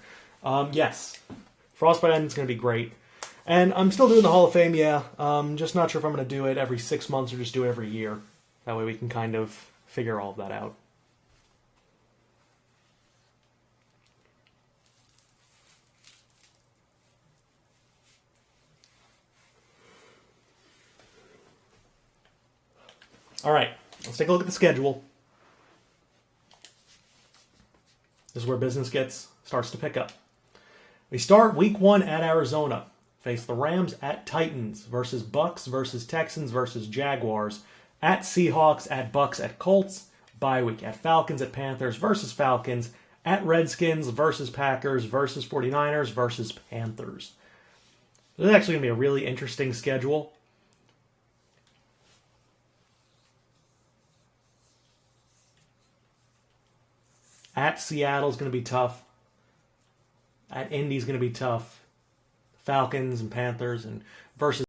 Yes. Frostbite End's gonna be great. And I'm still doing the Hall of Fame, yeah. Just not sure if I'm going to do it every 6 months or just do it every year. That way we can kind of figure all of that out. Alright, let's take a look at the schedule. This is where business starts to pick up. We start week 1 at Arizona. Face the Rams at Titans versus Bucks versus Texans versus Jaguars. At Seahawks, at Bucks, at Colts. Bye week at Falcons, at Panthers versus Falcons. At Redskins versus Packers versus 49ers versus Panthers. This is actually going to be a really interesting schedule. At Seattle is going to be tough. At Indy is going to be tough. Falcons and Panthers and versus